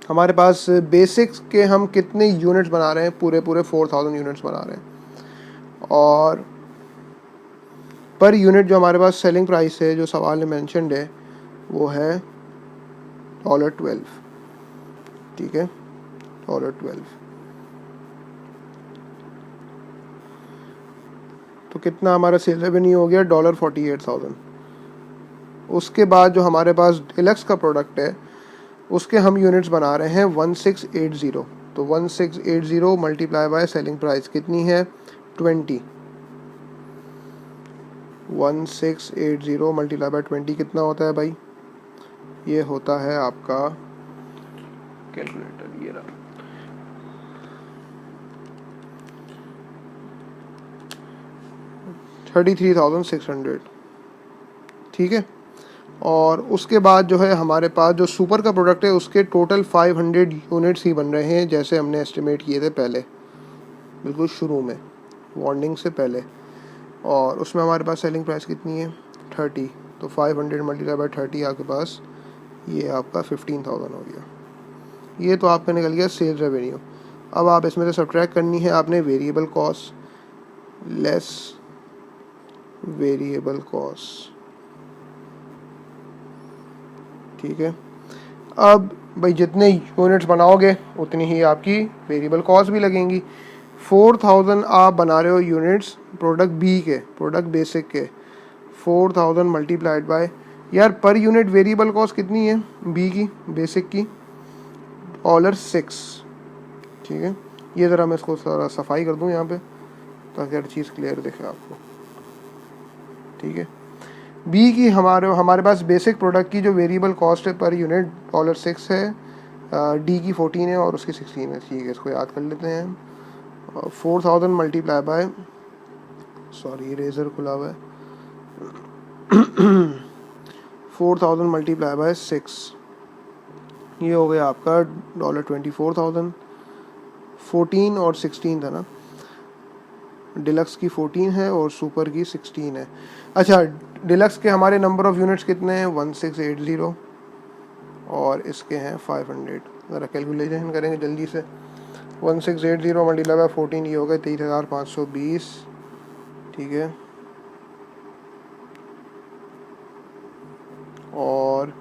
हमारे पास बेसिक्स के हम कितने यूनिट्स बना रहे हैं, पूरे 4000 यूनिट्स बना रहे हैं, और पर यूनिट जो हमारे पास सेलिंग प्राइस है जो सवाल में मेंशन्ड है वो है $12। ठीक है, $12। तो कितना हमारा सेल रेवेन्यू हो गया, $48,000। उसके बाद जो हमारे पास डिलक्स का प्रोडक्ट है उसके हम यूनिट्स बना रहे हैं 1680। तो 1680 मल्टीप्लाई बाय सेलिंग प्राइस कितनी है 20। 1680 मल्टीप्लाई बाय 20 कितना होता है भाई, ये होता है आपका कैलकुलेटर, ये रहा 33,600। ठीक है। और उसके बाद जो है हमारे पास जो सुपर का प्रोडक्ट है उसके टोटल 500 यूनिट्स ही बन रहे हैं जैसे हमने एस्टिमेट किए थे पहले, बिल्कुल शुरू में वार्निंग से पहले। और उसमें हमारे पास सेलिंग प्राइस कितनी है 30। तो 500 मल्टीप्लाई बाय 30 आपके पास ये आपका 15,000 हो गया। ये तो आपका निकल गया सेल्स रेवेन्यू। अब आप इसमें से सब्ट्रैक्ट करनी है आपने variable cost less variable cost. ठीक है। अब भाई जितने यूनिट्स बनाओगे उतनी ही आपकी वेरिएबल कॉस्ट भी लगेंगी। 4000 आप बना रहे हो यूनिट्स प्रोडक्ट बी के, प्रोडक्ट बेसिक के। 4000 मल्टीप्लाइड बाय, यार पर यूनिट वेरिएबल कॉस्ट कितनी है बी की बेसिक की $6। ठीक है। ये ज़रा मैं इसको सारा सफाई कर दूं यहाँ पे ताकि हर चीज़ क्लियर दिखे आपको। ठीक है। बी की हमारे पास बेसिक प्रोडक्ट की जो वेरिएबल कॉस्ट है पर यूनिट $6 है, डी की 14 है और उसकी 16 है। ठीक है, इसको याद कर लेते हैं। 4000 मल्टीप्लाई बाय, सॉरी इरेजर खुला हुआ है, 4000 मल्टीप्लाई बाय 6, ये हो गया आपका $24,000। 14 और 16 था ना, डिलक्स की 14 है और सुपर की 16 है। अच्छा, डिलक्स के हमारे नंबर ऑफ़ यूनिट्स कितने हैं 1680 और इसके हैं 500। ज़रा कैलकुलेशन करेंगे जल्दी से। 1680 मल्टीप्लाई बाय 14 ये हो गए 23,520। ठीक है। और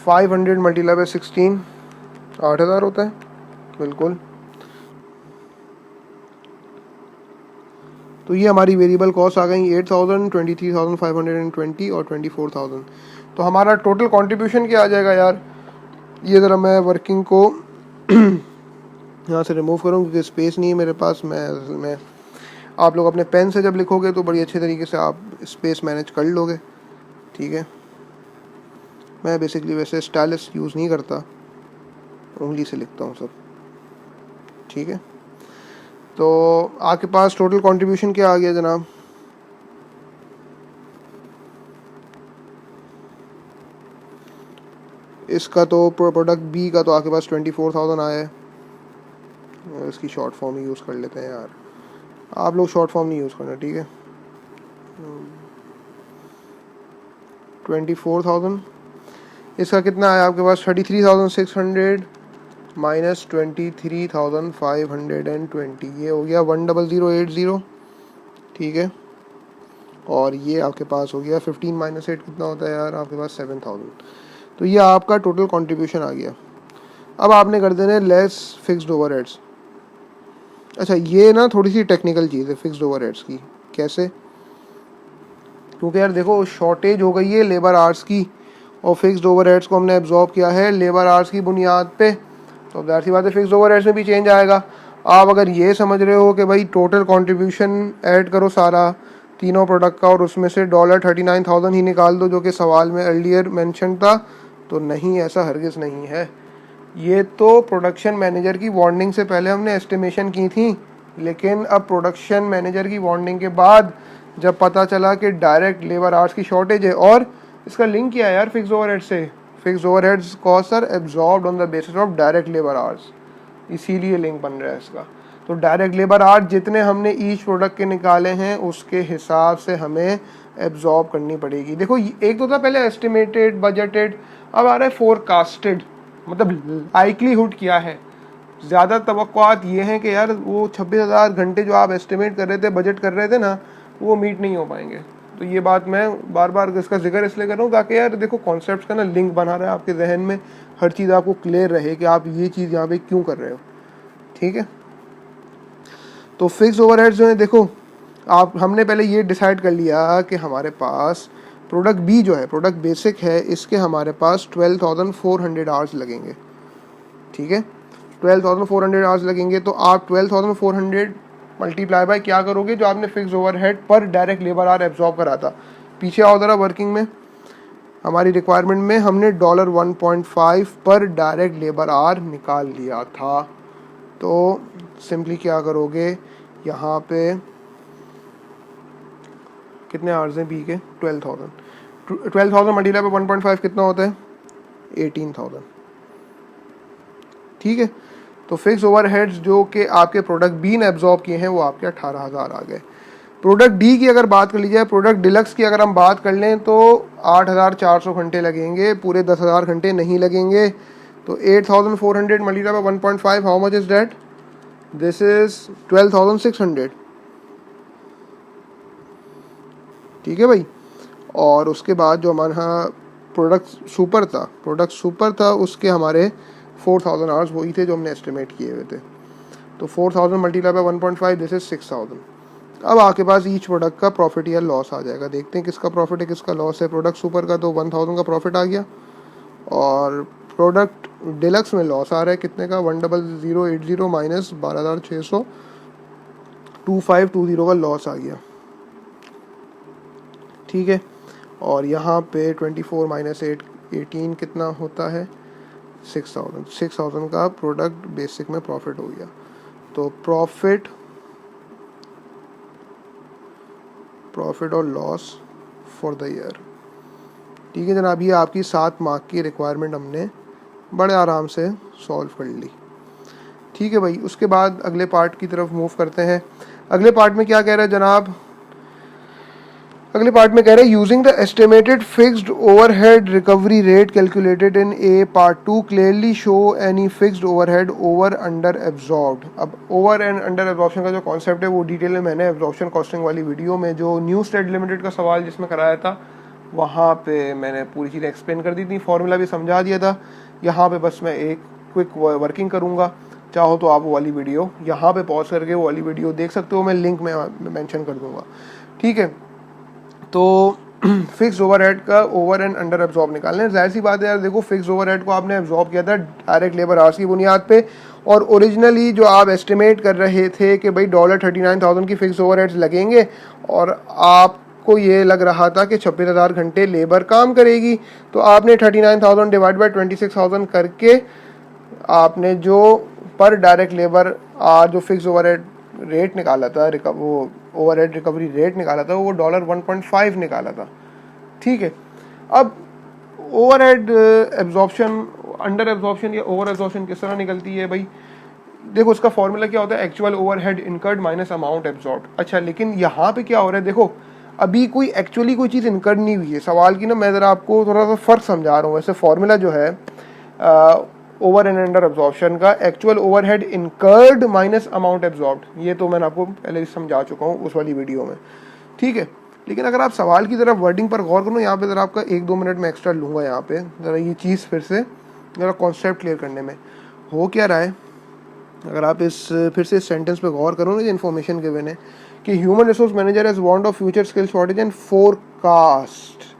500 मल्टीप्लाई बाय 16 8,000 होता है बिल्कुल। तो ये हमारी वेरिएबल कॉस्ट आ गई 8,000, 23,520 और 24,000। तो हमारा टोटल कंट्रीब्यूशन क्या आ जाएगा यार, ये ज़रा मैं वर्किंग को यहाँ से रिमूव करूँ क्योंकि स्पेस नहीं है मेरे पास। मैं आप लोग अपने पेन से जब लिखोगे तो बड़ी अच्छे तरीके से आप स्पेस मैनेज कर लोगे। ठीक है। मैं बेसिकली वैसे स्टाइलस यूज़ नहीं करता, उंगली से लिखता हूँ सब। ठीक है। तो आपके पास टोटल कंट्रीब्यूशन क्या आ गया जनाब, इसका तो प्रोडक्ट बी का तो आपके पास 24,000 आया है। इसकी शॉर्ट फॉर्म ही यूज़ कर लेते हैं यार, आप लोग शॉर्ट फॉर्म नहीं यूज़ करना। ठीक है। 24,000, इसका कितना आया आपके पास 33,600 माइनस 23,520, ये हो गया 10080। ठीक है। और ये आपके पास हो गया 15 माइनस 8 कितना होता है यार आपके पास 7,000। तो ये आपका टोटल कंट्रीब्यूशन आ गया। अब आपने कर देना लेस फिक्स्ड ओवरहेड्स। अच्छा, ये ना थोड़ी सी टेक्निकल चीज़ है फिक्स्ड ओवरहेड्स की। कैसे, क्योंकि यार देखो शॉर्टेज हो गई है लेबर आवर्स की और फिक्स्ड ओवरहेड्स को हमने एब्जॉर्ब किया है लेबर आवर्स की बुनियाद पे, तो जाहिर सी बात है फिक्स्ड ओवरहेड्स में भी चेंज आएगा। आप अगर ये समझ रहे हो कि भाई टोटल कंट्रीब्यूशन ऐड करो सारा तीनों प्रोडक्ट का और उसमें से $39,000 ही निकाल दो जो कि सवाल में अर्लियर मेंशन था, तो नहीं, ऐसा हरगिज़ नहीं है। ये तो प्रोडक्शन मैनेजर की वार्निंग से पहले हमने एस्टिमेशन की थी, लेकिन अब प्रोडक्शन मैनेजर की वार्निंग के बाद जब पता चला कि डायरेक्ट लेबर आवर्स की शॉर्टेज है, और इसका लिंक किया है यार फिक्स ओवरहेड से, fix overheads cost are absorbed on the basis of direct labour hours, इसीलिए लिंक बन रहा है इसका। तो डायरेक्ट लेबर आवर्स जितने हमने ईच प्रोडक्ट के निकाले हैं उसके हिसाब से हमें एब्जॉर्ब करनी पड़ेगी। देखो एक तो था पहले एस्टिमेटेड बजटेड, अब आ रहा है फोरकास्टेड, मतलब लाइकलीहुड क्या है। ज़्यादा तवक्कुआत ये हैं कि यार वो 26,000 घंटे जो आप एस्टिमेट कर रहे थे, बजट कर रहे थे ना, वो मीट नहीं हो पाएंगे। तो ये बात मैं बार बार इसका जिक्र इसलिए कर रहा हूँ ताकि यार देखो कॉन्सेप्ट का ना लिंक बना रहा है आपके जहन में, हर चीज़ आपको क्लियर रहे कि आप ये चीज़ यहाँ पे क्यों कर रहे हो। ठीक है। तो फिक्स ओवरहेड्स जो है देखो, आप हमने पहले ये डिसाइड कर लिया कि हमारे पास प्रोडक्ट बी जो है, प्रोडक्ट बेसिक है, इसके हमारे पास 12,400 आवर्स लगेंगे, ठीक है। 12,400 आवर्स लगेंगे, तो आप 12,400 मल्टीप्लाई बाय क्या करोगे, जो आपने फिक्स ओवरहेड पर डायरेक्ट लेबर आवर एब्जॉर्ब करा था। पीछे आओ ज़रा वर्किंग में, हमारी रिक्वायरमेंट में हमने $1.5 पर डायरेक्ट लेबर आवर निकाल लिया था। तो सिंपली क्या करोगे, यहाँ पे कितने आवर्स हैं बी के, 12,000 मल्टीप्लाई पे 1.5 कितना होता है, 18,000, ठीक है। तो फिक्स ओवरहेड्स जो कि आपके प्रोडक्ट बी ने एब्जॉर्ब किए हैं वो आपके 18,000 आ गए। प्रोडक्ट डी की अगर बात कर ली जाए, प्रोडक्ट डिलक्स की अगर हम बात कर लें तो 8,400 घंटे लगेंगे, पूरे 10,000 घंटे नहीं लगेंगे। तो 8,400 multiply by 1.5, how much is that, this is 12,600, ठीक है भाई। और उसके बाद जो हमारा प्रोडक्ट सुपर था उसके हमारे 4,000 आवर्स वही थे जो हमने एस्टिमेट किए हुए थे। तो 4,000 मल्टीप्लाई बाय 1.5, दिस इज 6,000। अब आपके पास ईच प्रोडक्ट का प्रॉफिट या लॉस आ जाएगा। देखते हैं किसका प्रॉफिट है किसका लॉस है। प्रोडक्ट सुपर का तो 1,000 का प्रॉफिट आ गया, और प्रोडक्ट डिलक्स में लॉस आ रहा है कितने का, 1,00,80 माइनस 12,600, 2,520 का लॉस आ गया, ठीक है। और यहाँ पे 24 माइनस 18 कितना होता है, 6,000 का प्रोडक्ट बेसिक में प्रॉफिट हो गया। तो प्रॉफिट और लॉस फॉर द ईयर, ठीक है जनाब। ये आपकी 7 मार्क की रिक्वायरमेंट हमने बड़े आराम से सॉल्व कर ली, ठीक है भाई। उसके बाद अगले पार्ट की तरफ मूव करते हैं। अगले पार्ट में क्या कह रहा है जनाब, अगले पार्ट में कह रहे हैं using the estimated fixed overhead recovery rate calculated in A part 2 clearly show any fixed overhead over under absorbed. अब ओवर एंड अंडर एब्जॉर्प्शन का जो कॉन्सेप्ट है वो डिटेल में मैंने एब्जॉर्प्शन कॉस्टिंग वाली वीडियो में जो न्यू स्टेट लिमिटेड का सवाल जिसमें कराया था वहाँ पे मैंने पूरी चीज़ें एक्सप्लेन कर दी थी, फॉर्मूला भी समझा दिया था। यहाँ पे बस मैं एक क्विक वर्किंग करूँगा, चाहो तो आप वो वाली वीडियो यहाँ पे पॉज करके वो वाली वीडियो देख सकते हो, मैं लिंक में मेंशन कर दूँगा, ठीक है। तो फिक्स ओवरहेड का ओवर एंड अंडर एब्जॉर्ब निकालना है। जाहिर सी बात है यार, देखो फिक्स ओवरहेड को आपने एब्जॉर्ब किया था डायरेक्ट लेबर आवर्स की बुनियाद पे, और ओरिजिनली जो आप एस्टिमेट कर रहे थे कि भाई $39,000 की फिक्स ओवरहेड्स लगेंगे, और आपको ये लग रहा था कि 26,000 घंटे लेबर काम करेगी। तो आपने 39,000 डिवाइड बाई 26,000 करके आपने जो पर डायरेक्ट लेबर जो फिक्स ओवरहेड रेट निकाला था, वो ओवरहेड रिकवरी रेट निकाला था, वो $1.5 निकाला था, ठीक है। अब ओवरहेड एब्जॉर्प्शन, अंडर एब्जॉर्प्शन या ओवर एब्जॉर्प्शन किस तरह निकलती है भाई, देखो उसका फॉर्मूला क्या होता है, actual overhead incurred minus amount absorbed. अच्छा, लेकिन यहाँ पे क्या हो रहा है, देखो अभी कोई एक्चुअली कोई चीज़ इनकर्ड नहीं हुई है सवाल की ना, मैं ज़रा आपको थोड़ा सा फ़र्क समझा रहा हूँ। वैसे फॉर्मूला जो है ओवर एंड अंडर एब्जॉर्प्शन का, actual overhead incurred minus amount absorbed, ये तो मैंने आपको पहले समझा चुका हूँ उस वाली वीडियो में, ठीक है। लेकिन अगर आप सवाल की तरफ वर्डिंग पर गौर करो, यहाँ पे ज़रा आपका 1-2 मिनट में एक्स्ट्रा लूँगा यहाँ पे, ज़रा ये चीज़ फिर से ज़रा कॉन्सेप्ट क्लियर करने में। हो क्या रहा है, अगर आप इस फिर से इस सेंटेंस पे गौर करो ना, जो इन्फॉर्मेशन गिवन है कि human resource manager has warned of future skill shortage and forecast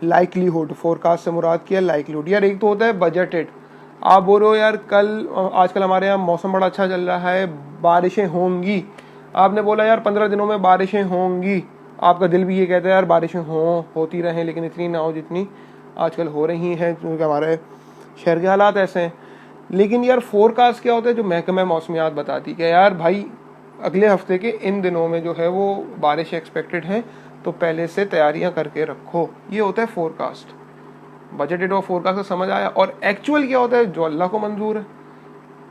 likelihood. Forecast से मुराद किया लाइकलीहुड। यार एक तो होता है बजटेड, आप बोल रहे हो यार कल आजकल हमारे यहाँ मौसम बड़ा अच्छा चल रहा है, बारिशें होंगी, आपने बोला यार 15 दिनों में बारिशें होंगी, आपका दिल भी ये कहता है यार बारिशें होती रहें, लेकिन इतनी ना हो जितनी आजकल हो रही हैं, क्योंकि हमारे शहर के हालात ऐसे हैं। लेकिन यार फोरकास्ट क्या होता है, जो महकमा मौसमियात बताती है यार भाई अगले हफ्ते के इन दिनों में जो है वो बारिश एक्सपेक्टेड है, तो पहले से तैयारियां करके रखो, ये होता है फोरकास्ट। बजटेड और फोरकास्ट का समझ आया। और एक्चुअल क्या होता है, जो अल्लाह को मंजूर है,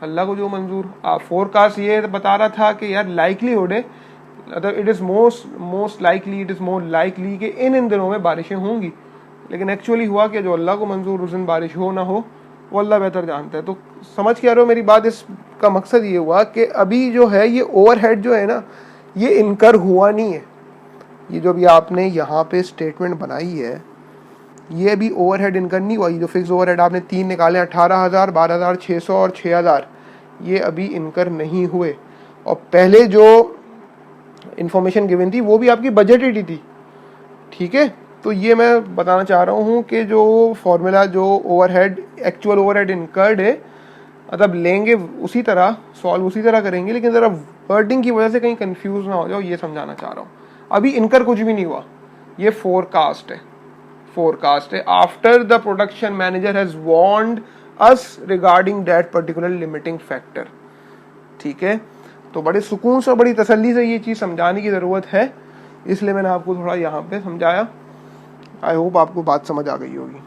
अल्लाह को जो मंजूर। फोरकास्ट ये बता रहा था कि यार लाइकलीहुड है, it is most likely, it is more likely कि इन दिनों में बारिशें होंगी। लेकिन एक्चुअली हुआ कि जो अल्लाह को मंजूर उस दिन बारिश हो ना हो वो अल्लाह बेहतर जानता है। तो समझ के आ रहे हो मेरी बात, इसका मकसद ये हुआ कि अभी जो है ये ओवरहेड जो है ना, ये इनकर हुआ नहीं है। ये जो भी आपने यहाँ पे स्टेटमेंट बनाई है, ये अभी ओवरहेड इनकर नहीं हुआ। ये जो फिक्स ओवरहेड आपने 3 निकाले, 18,000, 12,600 और 6,000, ये अभी इनकर नहीं हुए। और पहले जो इन्फॉर्मेशन गिवन थी वो भी आपकी बजटेड ही थी, ठीक है। तो ये मैं बताना चाह रहा हूँ कि जो फॉर्मूला जो ओवरहेड एक्चुअल ओवरहेड इनकर्ड है, मतलब लेंगे उसी तरह, सॉल्व उसी तरह करेंगे, लेकिन ज़रा वर्डिंग की वजह से कहीं कंफ्यूज ना हो जाओ, ये समझाना चाह रहा हूँ। अभी इनकर कुछ भी नहीं हुआ, ये फोरकास्ट है, फोरकास्ट है after the production manager has warned us regarding that particular limiting factor. ठीक है, तो बड़े सुकून से, बड़ी तसल्ली से ये चीज़ समझाने की ज़रूरत है, इसलिए मैंने आपको थोड़ा यहाँ पे समझाया। आई होप आपको बात समझ आ गई होगी।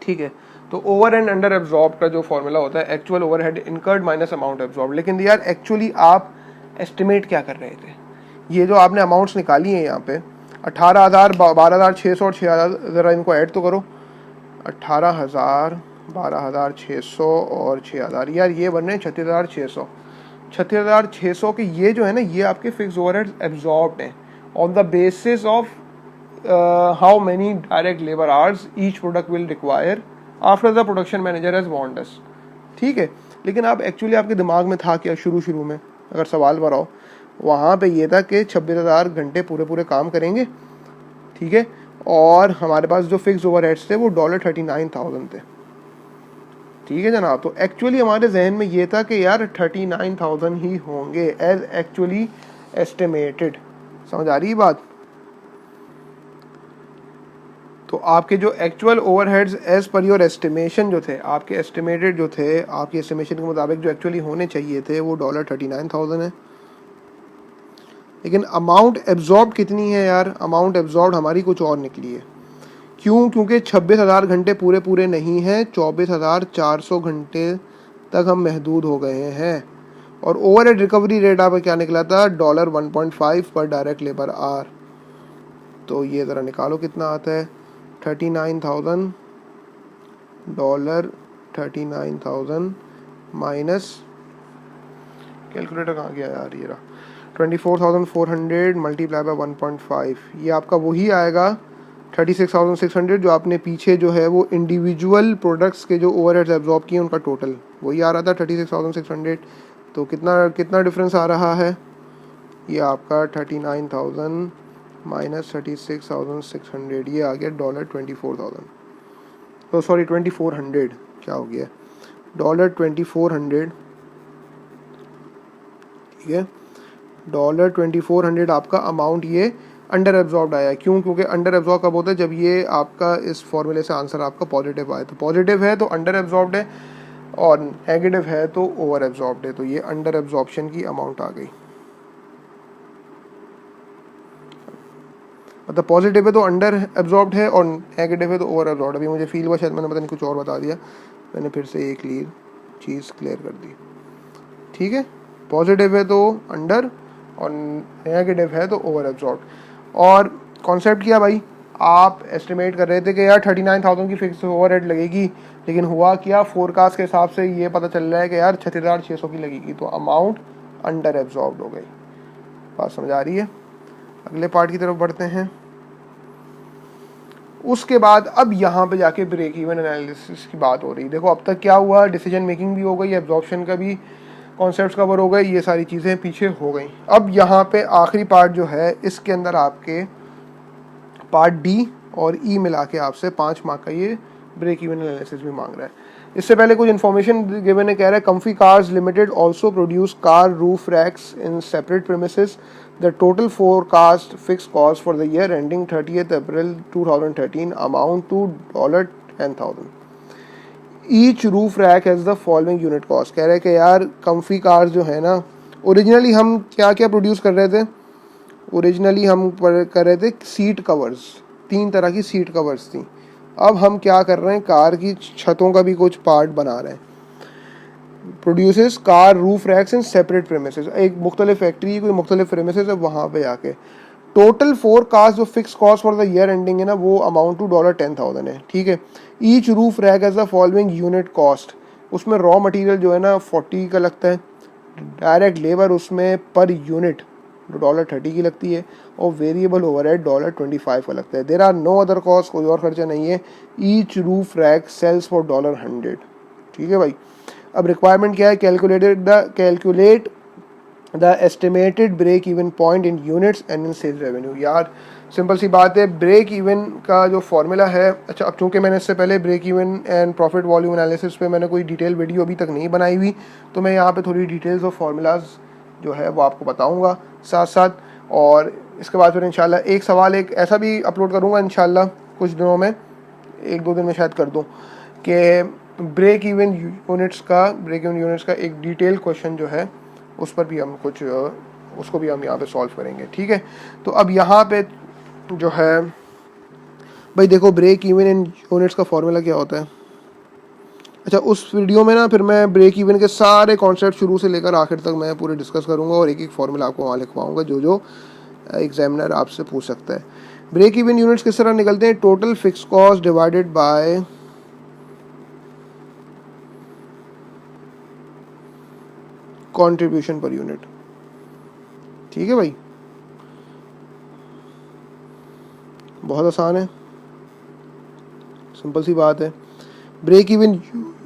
ठीक है, तो ओवर एंड अंडर एब्जॉर्ब का जो फॉर्मूला होता है actual overhead incurred minus amount absorb. लेकिन यार एक्चुअली आप एस्टिमेट क्या कर रहे थे, ये जो आपने अमाउंट्स निकाली हैं यहाँ पे 18,000, 12,600 और 6,000, ज़रा इनको ऐड तो करो। 18,000, 12,600 और 6,000, यार ये बन रहे हैं 36,600। 36,600 के ये जो है ना, ये आपके फिक्स ओवरहेड एब्जॉर्ब्ड हैं on the basis of how many direct labor hours each product will require after the production manager has warned us। ठीक है, लेकिन आप एक्चुअली आपके दिमाग में था क्या शुरू में, अगर सवाल बनाओ वहाँ पे ये था कि 26,000 घंटे पूरे काम करेंगे। ठीक है, और हमारे पास जो फिक्स ओवरहेड्स थे वो $39,000 थे। ठीक है जनाब, तो एक्चुअली हमारे जहन में ये था कि यार 39,000 ही होंगे एज एक्चुअली एस्टिमेटेड। समझ आ रही बात? तो आपके जो actual overheads as per your estimation जो थे, आपके एस्टिमेटेड जो थे, आपकी एस्टिमेशन के मुताबिक जो एक्चुअली होने चाहिए थे वो $39,000 है। लेकिन अमाउंट एब्जॉर्ब कितनी है यार? अमाउंट एब्जॉर्ब हमारी कुछ और निकली है। क्यों? क्योंकि 26,000 घंटे पूरे नहीं हैं, 24,400 घंटे तक हम महदूद हो गए हैं। और ओवरहेड रिकवरी रेट आपका क्या निकला था? $1.5 पर डायरेक्ट लेबर आवर। तो ये ज़रा निकालो कितना आता है। 39,000 $39,000 माइनस, कैलकुलेटर कहाँ गया यार, ये रहा, 24,400 मल्टीप्लाई बाय 1.5, ये आपका वही आएगा 36,600 जो आपने पीछे जो है वो इंडिविजुअल प्रोडक्ट्स के जो ओवरहेड्स एब्जॉर्ब किए उनका टोटल वही आ रहा था 36,600। तो कितना डिफरेंस आ रहा है? ये आपका 39,000 माइनस 36,600, ये आ गया $24,000। तो सॉरी 2400, क्या हो गया, $2400। ठीक है, $2400 आपका अमाउंट ये अंडर एब्जॉर्ब आया। क्यों? क्योंकि अंडर एब्जॉर्ब कब होता है? जब ये आपका इस फॉर्मूले से आंसर आपका पॉजिटिव आए। तो पॉजिटिव है तो अंडर एब्जॉर्ब्ड है, और नेगेटिव है तो ओवर एब्जॉर्ब्ड है। तो ये अंडर एब्जॉर्प्शन की अमाउंट आ गई। मतलब पॉजिटिव है तो अंडर एब्जॉर्ब्ड है और नेगेटिव है तो ओवर एब्जॉर्ब्ड। अभी मुझे फील हुआ शायद मैंने पता नहीं कुछ और बता दिया, मैंने फिर से एक चीज़ क्लियर कर दी। ठीक है, पॉजिटिव है तो अंडर और नेगेटिव है तो ओवर एब्जॉर्ब्ड। और कॉन्सेप्ट क्या भाई, आप एस्टिमेट कर रहे थे कि यार 39,000 की फिक्स ओवरहेड लगेगी, लेकिन हुआ क्या, फोरकास्ट के हिसाब से ये पता चल रहा है कि यार 36,600 की लगेगी, तो अमाउंट अंडर एब्जॉर्ब्ड हो गई। बात समझ आ रही है? अगले पार्ट की तरफ बढ़ते हैं। उसके बाद अब यहाँ पे जाके ब्रेक इवन एनालिसिस की बात हो रही। देखो अब तक क्या हुआ, डिसीजन मेकिंग भी हो गई, एब्जॉर्प्शन का भी कॉन्सेप्ट्स कवर हो गए, ये सारी चीज़ें पीछे हो गई। अब यहाँ पे आखिरी पार्ट जो है, इसके अंदर आपके पार्ट डी और ई मिला के आपसे 5 मार्क का ये ब्रेक इवन एनालिसिस भी मांग रहा है। इससे पहले कुछ इन्फॉर्मेशन गिवन है, कह रहा है Comfy Cars Limited also produce car roof racks in separate premises. The total forecast fixed cost for the year ending 30th April 2013 amount to $10,000. Each roof rack has the following unit cost। कह रहे हैं कि यार comfy cars जो है ना, originally हम क्या क्या प्रोड्यूस कर रहे थे? ओरिजिनली हम कर रहे थे सीट कवर्स, 3 तरह की सीट कवर्स थी। अब हम क्या कर रहे हैं, कार की छतों का भी कुछ पार्ट बना रहे हैं। Produces car roof racks in separate premises, एक मुख्तलिफ फैक्ट्री, कोई मुख्तलिफ प्रेमिसेस है, वहाँ पे जाके टोटल फोरकास्ट जो fix cost for the year ending है ना, वो अमाउंट टू $10,000 है। ठीक है, each roof rack as the following unit cost. उसमें रॉ मटेरियल जो है ना 40 का लगता है, डायरेक्ट लेबर उसमें पर यूनिट $30 की लगती है, और वेरिएबल ओवरहेड $25 का लगता है। There are no other cost, कोई और खर्चा नहीं है। Each roof rack sales for $100। ठीक है भाई, अब रिक्वायरमेंट क्या है, calculate the estimated break even point in units and in sales revenue. यार सिंपल सी बात है। ब्रेक इवन का जो फॉर्मूला है, अच्छा अब चूँकि मैंने इससे पहले break even and profit volume analysis पे मैंने कोई डिटेल वीडियो अभी तक नहीं बनाई हुई, तो मैं यहाँ पे थोड़ी डिटेल्स और फार्मूलाज जो है वो आपको बताऊँगा साथ साथ। और इसके बाद फिर इंशाल्लाह एक सवाल एक ऐसा भी अपलोड करूँगा इंशाल्लाह कुछ दिनों में, 1-2 दिन में शायद कर दूँ, कि ब्रेक इवन यूनिट्स का एक डिटेल क्वेश्चन जो है उस पर भी हम कुछ उसको भी हम यहाँ पे सॉल्व करेंगे, ठीक है। तो अब यहाँ पे जो है भाई देखो, ब्रेक इवन इन यूनिट्स का फॉर्मूला क्या होता है। अच्छा, उस वीडियो में ना फिर मैं ब्रेक इवन के सारे कॉन्सेप्ट शुरू से लेकर आखिर तक मैं पूरे डिस्कस करूँगा और एक एक फॉर्मूला आपको वहाँ लिखवाऊँगा जो जो एग्जामिनर आपसे पूछ सकता है। ब्रेक इवन यूनिट्स किस तरह निकलते हैं, total fix cost divided by contribution per unit, ठीक है भाई, बहुत आसान है, सिंपल सी बात है। ब्रेक इवन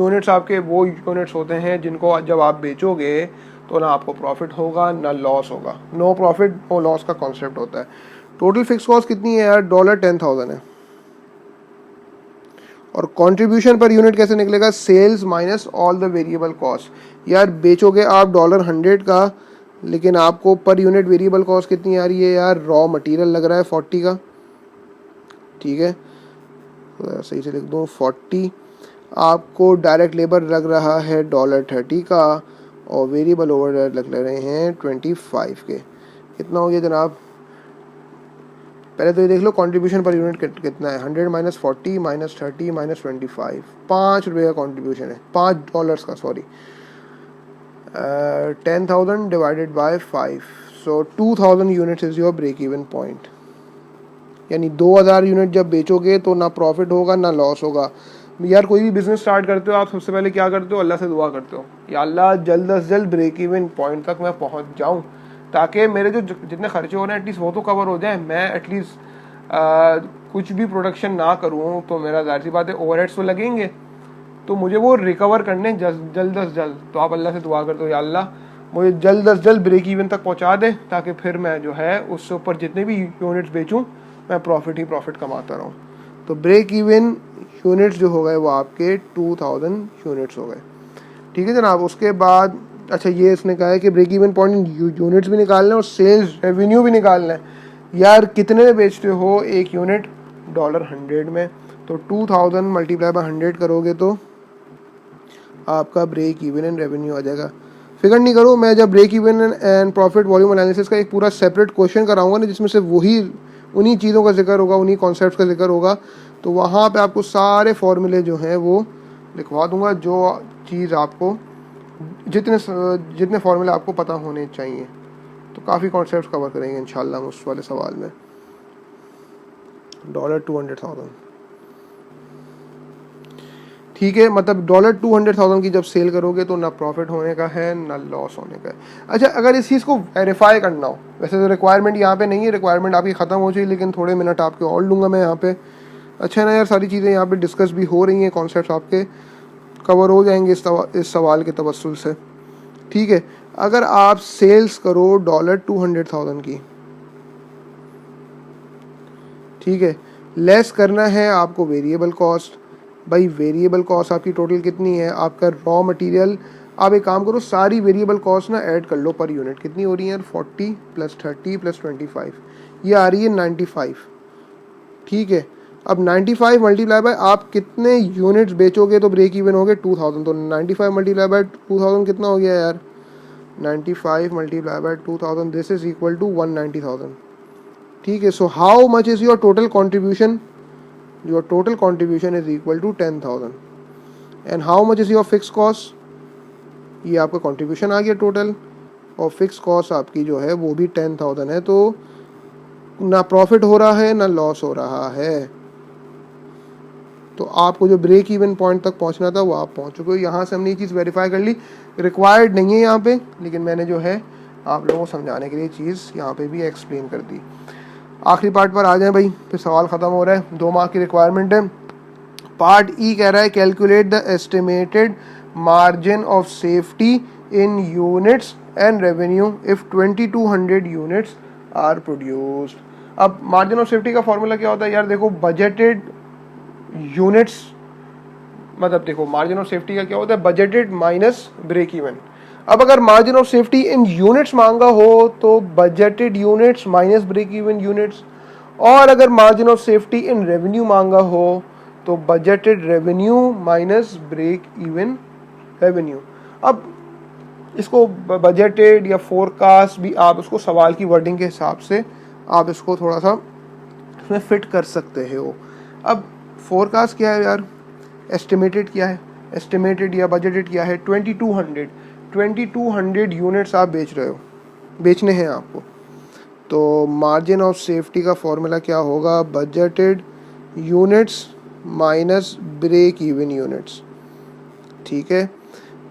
यूनिट्स आपके वो यूनिट्स होते हैं जिनको जब आप बेचोगे तो ना आपको प्रॉफिट होगा ना लॉस होगा, नो प्रॉफिट नो लॉस का कॉन्सेप्ट होता है। टोटल फिक्स कॉस्ट कितनी है यार, $10,000 है। और कंट्रीब्यूशन पर यूनिट कैसे निकलेगा, sales minus all the variable cost. यार बेचोगे आप $100 का, लेकिन आपको पर यूनिट वेरिएबल कॉस्ट कितनी आ रही है यार, रॉ मटेरियल लग रहा है 40 का, ठीक है, तो सही से लिख दूँ 40, आपको डायरेक्ट लेबर लग रहा है $30 का, और वेरिएबल ओवरहेड लग रहे हैं 25 के। कितना हो गया जनाब, पहले तो ये देख लो कंट्रीब्यूशन पर यूनिट कितना है, 100 माइनस 40 माइनस 30 माइनस 25, ₹5 का कंट्रीब्यूशन है, $5 का, sorry, 10,000 divided by 5, so 2,000 units is your break even point. यानी 2,000 यूनिट जब बेचोगे तो ना प्रॉफिट होगा ना लॉस होगा। यार कोई भी बिजनेस स्टार्ट करते हो आप सबसे पहले क्या करते हो, अल्लाह से दुआ करते हो, या अल्लाह जल्द से जल्द ब्रेक इवन पॉइंट तक मैं पहुंच जाऊं, ताकि मेरे जो जितने खर्चे हो रहे हैं एटलीस्ट वो तो कवर हो जाए, मैं एटलीस्ट कुछ भी प्रोडक्शन ना करूं तो मेरा जाहिर सी बात है ओवरहेड्स तो लगेंगे, तो मुझे वो रिकवर करने जल्द से जल्द। तो आप अल्लाह से दुआ करते हो, या अल्लाह मुझे जल्द से जल्द ब्रेक इवन तक पहुंचा दे, ताकि फिर मैं जो है उससे ऊपर जितने भी यूनिट्स बेचूं मैं प्रॉफिट ही प्रॉफिट कमाता रहूं। तो ब्रेक इवन यूनिट्स जो हो गए वो आपके 2,000 यूनिट्स हो गए, ठीक है जनाब। उसके बाद अच्छा ये इसने कहा है कि ब्रेक इवन पॉइंट यूनिट्स भी निकालना है और सेल्स रेवेन्यू भी निकालना है। यार कितने में बेचते हो एक यूनिट, $100 में, तो 2,000 मल्टीप्लाई बाय 100 करोगे तो आपका ब्रेक इवन एंड रेवेन्यू आ जाएगा। फिकर नहीं करो, मैं जब break even and profit volume analysis का एक पूरा सेपरेट क्वेश्चन कराऊंगा ना, जिसमें से वही उन्हीं चीज़ों का जिक्र होगा, उन्हीं कॉन्सेप्ट्स का जिक्र होगा, तो वहाँ पे आपको सारे फॉर्मूले जो हैं वो लिखवा दूंगा, जो चीज़ आपको जितने फॉर्मूले आपको पता होने चाहिए। तो काफ़ी कॉन्सेप्ट्स कवर करेंगे इंशाल्लाह हम उस वाले सवाल में। $200,000, ठीक है, मतलब $200,000 की जब सेल करोगे तो ना प्रॉफिट होने का है ना लॉस होने का है। अच्छा, अगर इस चीज़ को वेरीफाई करना हो, वैसे तो रिक्वायरमेंट यहाँ पे नहीं है, रिक्वायरमेंट आपकी ख़त्म हो जाए, लेकिन थोड़े मिनट आपके और लूँगा मैं यहाँ पे। अच्छा है ना यार, सारी चीज़ें यहाँ पे डिस्कस भी हो रही हैं, कॉन्सेप्ट आपके कवर हो जाएंगे इस सवाल के तवस्सुल से, ठीक है। अगर आप सेल्स करो $200,000 की, ठीक है, लेस करना है आपको वेरिएबल कॉस्ट। भाई वेरिएबल कॉस्ट आपकी टोटल कितनी है, आपका रॉ मटेरियल, आप एक काम करो सारी वेरिएबल कॉस्ट ना ऐड कर लो पर यूनिट, कितनी हो रही है यार, 40 + 30 + 25, ये आ रही है 95, ठीक है। अब 95 मल्टीप्लाई बाय आप कितने यूनिट्स बेचोगे तो ब्रेक इवन हो गए 2,000, तो 95 मल्टीप्लाई बाय 2,000 कितना हो गया यार, 95 multiply by 2,000, this is equal to 190,000, ठीक है। So how much is your total contribution, your total contribution is equal to 10,000, and how much is your fix cost, ये आपका कॉन्ट्रीब्यूशन आ गया टोटल, और फिक्स कॉस्ट आपकी जो है वो भी 10,000 है, तो ना प्रॉफिट हो रहा है ना लॉस हो रहा है। तो आपको जो ब्रेक इवन पॉइंट तक पहुंचना था वो आप पहुंच चुके हो। यहाँ से हमने ये चीज़ वेरीफाई कर ली, रिक्वायर्ड नहीं है यहाँ पे, लेकिन मैंने जो है आप लोगों को समझाने के लिए चीज़ यहाँ पे भी एक्सप्लेन कर दी। आखिरी पार्ट पर आ जाए भाई, फिर सवाल ख़त्म हो रहा है, 2 मार्क की रिक्वायरमेंट है। पार्ट ई कह रहा है calculate the estimated margin of safety in units and revenue if 2200 units are produced. अब मार्जिन ऑफ सेफ्टी का फॉर्मूला क्या होता है यार, देखो बजटेड यूनिट्स, मतलब देखो मार्जिन ऑफ सेफ्टी का क्या होता है, बजटेड माइनस ब्रेक इवन। अब अगर margin of safety in units मांगा हो तो budgeted units minus break even units, और अगर margin of safety in revenue मांगा हो तो budgeted revenue minus break even revenue. अब इसको बजटेड या फोरकास्ट भी आप उसको सवाल की वर्डिंग के हिसाब से आप इसको थोड़ा सा इसमें फिट कर सकते हो। अब फोरकास्ट क्या है यार, एस्टिमेटेड क्या है, एस्टिमेटेड या बजटेड क्या है, 2200 यूनिट्स आप बेच रहे हो, बेचने हैं आपको, तो मार्जिन ऑफ सेफ्टी का फॉर्मूला क्या होगा, budgeted units minus break even units. ठीक है,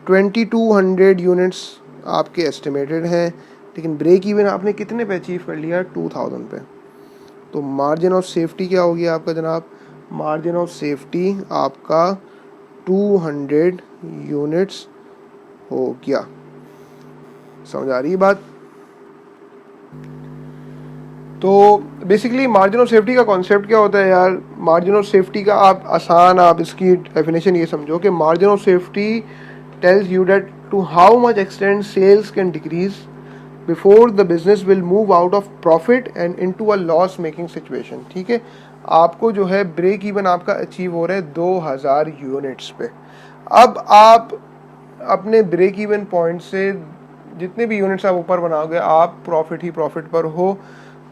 2200 यूनिट्स आपके एस्टिमेटेड हैं, लेकिन ब्रेक इवन आपने कितने पे अचीव कर लिया, 2000 पे। तो मार्जिन ऑफ सेफ्टी क्या हो गया आपका जनाब, मार्जिन ऑफ सेफ्टी आपका 200 यूनिट्स हो गया। समझ आ रही है बात। तो बेसिकली मार्जिन ऑफ सेफ्टी का कॉन्सेप्ट क्या होता है यार, मार्जिन ऑफ सेफ्टी का आप इसकी डेफिनेशन ये समझो कि margin of safety tells you that to how much extent sales can decrease before the business will move out of profit and into a loss making situation। ठीक है, आपको जो है ब्रेक इवन आपका अचीव हो रहा है 2000 यूनिट्स पे। अब आप अपने ब्रेक इवन पॉइंट से जितने भी यूनिट्स आप ऊपर बनाओगे आप प्रॉफिट ही प्रॉफिट पर हो।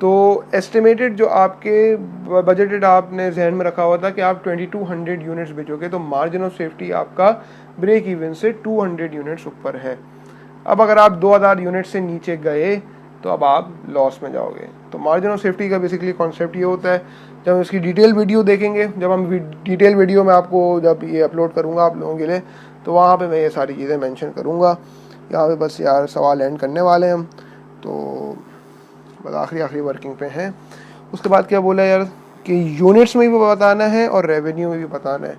तो एस्टिमेटेड जो आपके बजटेड आपने जहन में रखा हुआ था कि आप 2200 यूनिट्स बेचोगे, तो मार्जिन ऑफ सेफ्टी आपका ब्रेक इवन से 200 यूनिट्स ऊपर है। अब अगर आप 2000 यूनिट से नीचे गए तो अब आप लॉस में जाओगे। तो मार्जिन ऑफ सेफ्टी का बेसिकली कॉन्सेप्ट ये होता है। जब हम इसकी डिटेल वीडियो देखेंगे, जब हम डिटेल वीडियो में आपको जब ये अपलोड करूँगा आप लोगों के लिए, तो वहाँ पे मैं ये सारी चीज़ें मेंशन करूँगा। यहाँ पे बस यार सवाल एंड करने वाले हैं हम, तो बस आखिरी वर्किंग पे हैं। उसके बाद क्या बोला यार कि यूनिट्स में भी बताना है और रेवेन्यू में भी बताना है।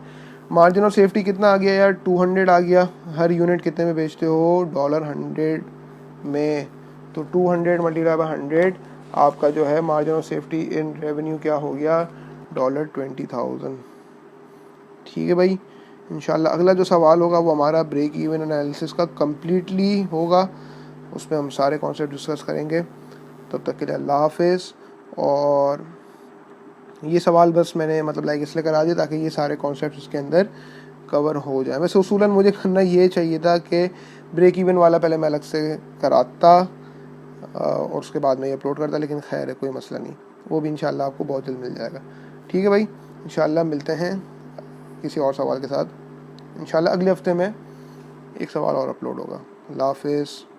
मार्जिन ऑफ सेफ्टी कितना आ गया यार, 200 आ गया। हर यूनिट कितने में बेचते हो, $100 में, तो 200 मल्टीप्लाई बाय 100 आपका जो है margin of safety in revenue क्या हो गया, $20,000। ठीक है भाई, इंशाल्लाह अगला जो सवाल होगा वो हमारा ब्रेक इवन एनालिसिस का कम्प्लीटली होगा, उसमें हम सारे कॉन्सेप्ट डिस्कस करेंगे। तब तक के लिए अल्लाह हाफिज़। और ये सवाल बस मैंने मतलब लाइक इसलिए करा दिया ताकि ये सारे कॉन्सेप्ट इसके अंदर कवर हो जाए। वैसे उसूलन मुझे करना ये चाहिए था कि ब्रेक इवन वाला पहले मैं अलग से कराता और उसके बाद में ये अपलोड करता, लेकिन खैर है कोई मसला नहीं, वो भी इंशाल्लाह आपको बहुत जल्द मिल जाएगा। ठीक है भाई, इंशाल्लाह मिलते हैं किसी और सवाल के साथ। इंशाल्लाह अगले हफ्ते में एक सवाल और अपलोड होगा। अल्लाह हाफिज़।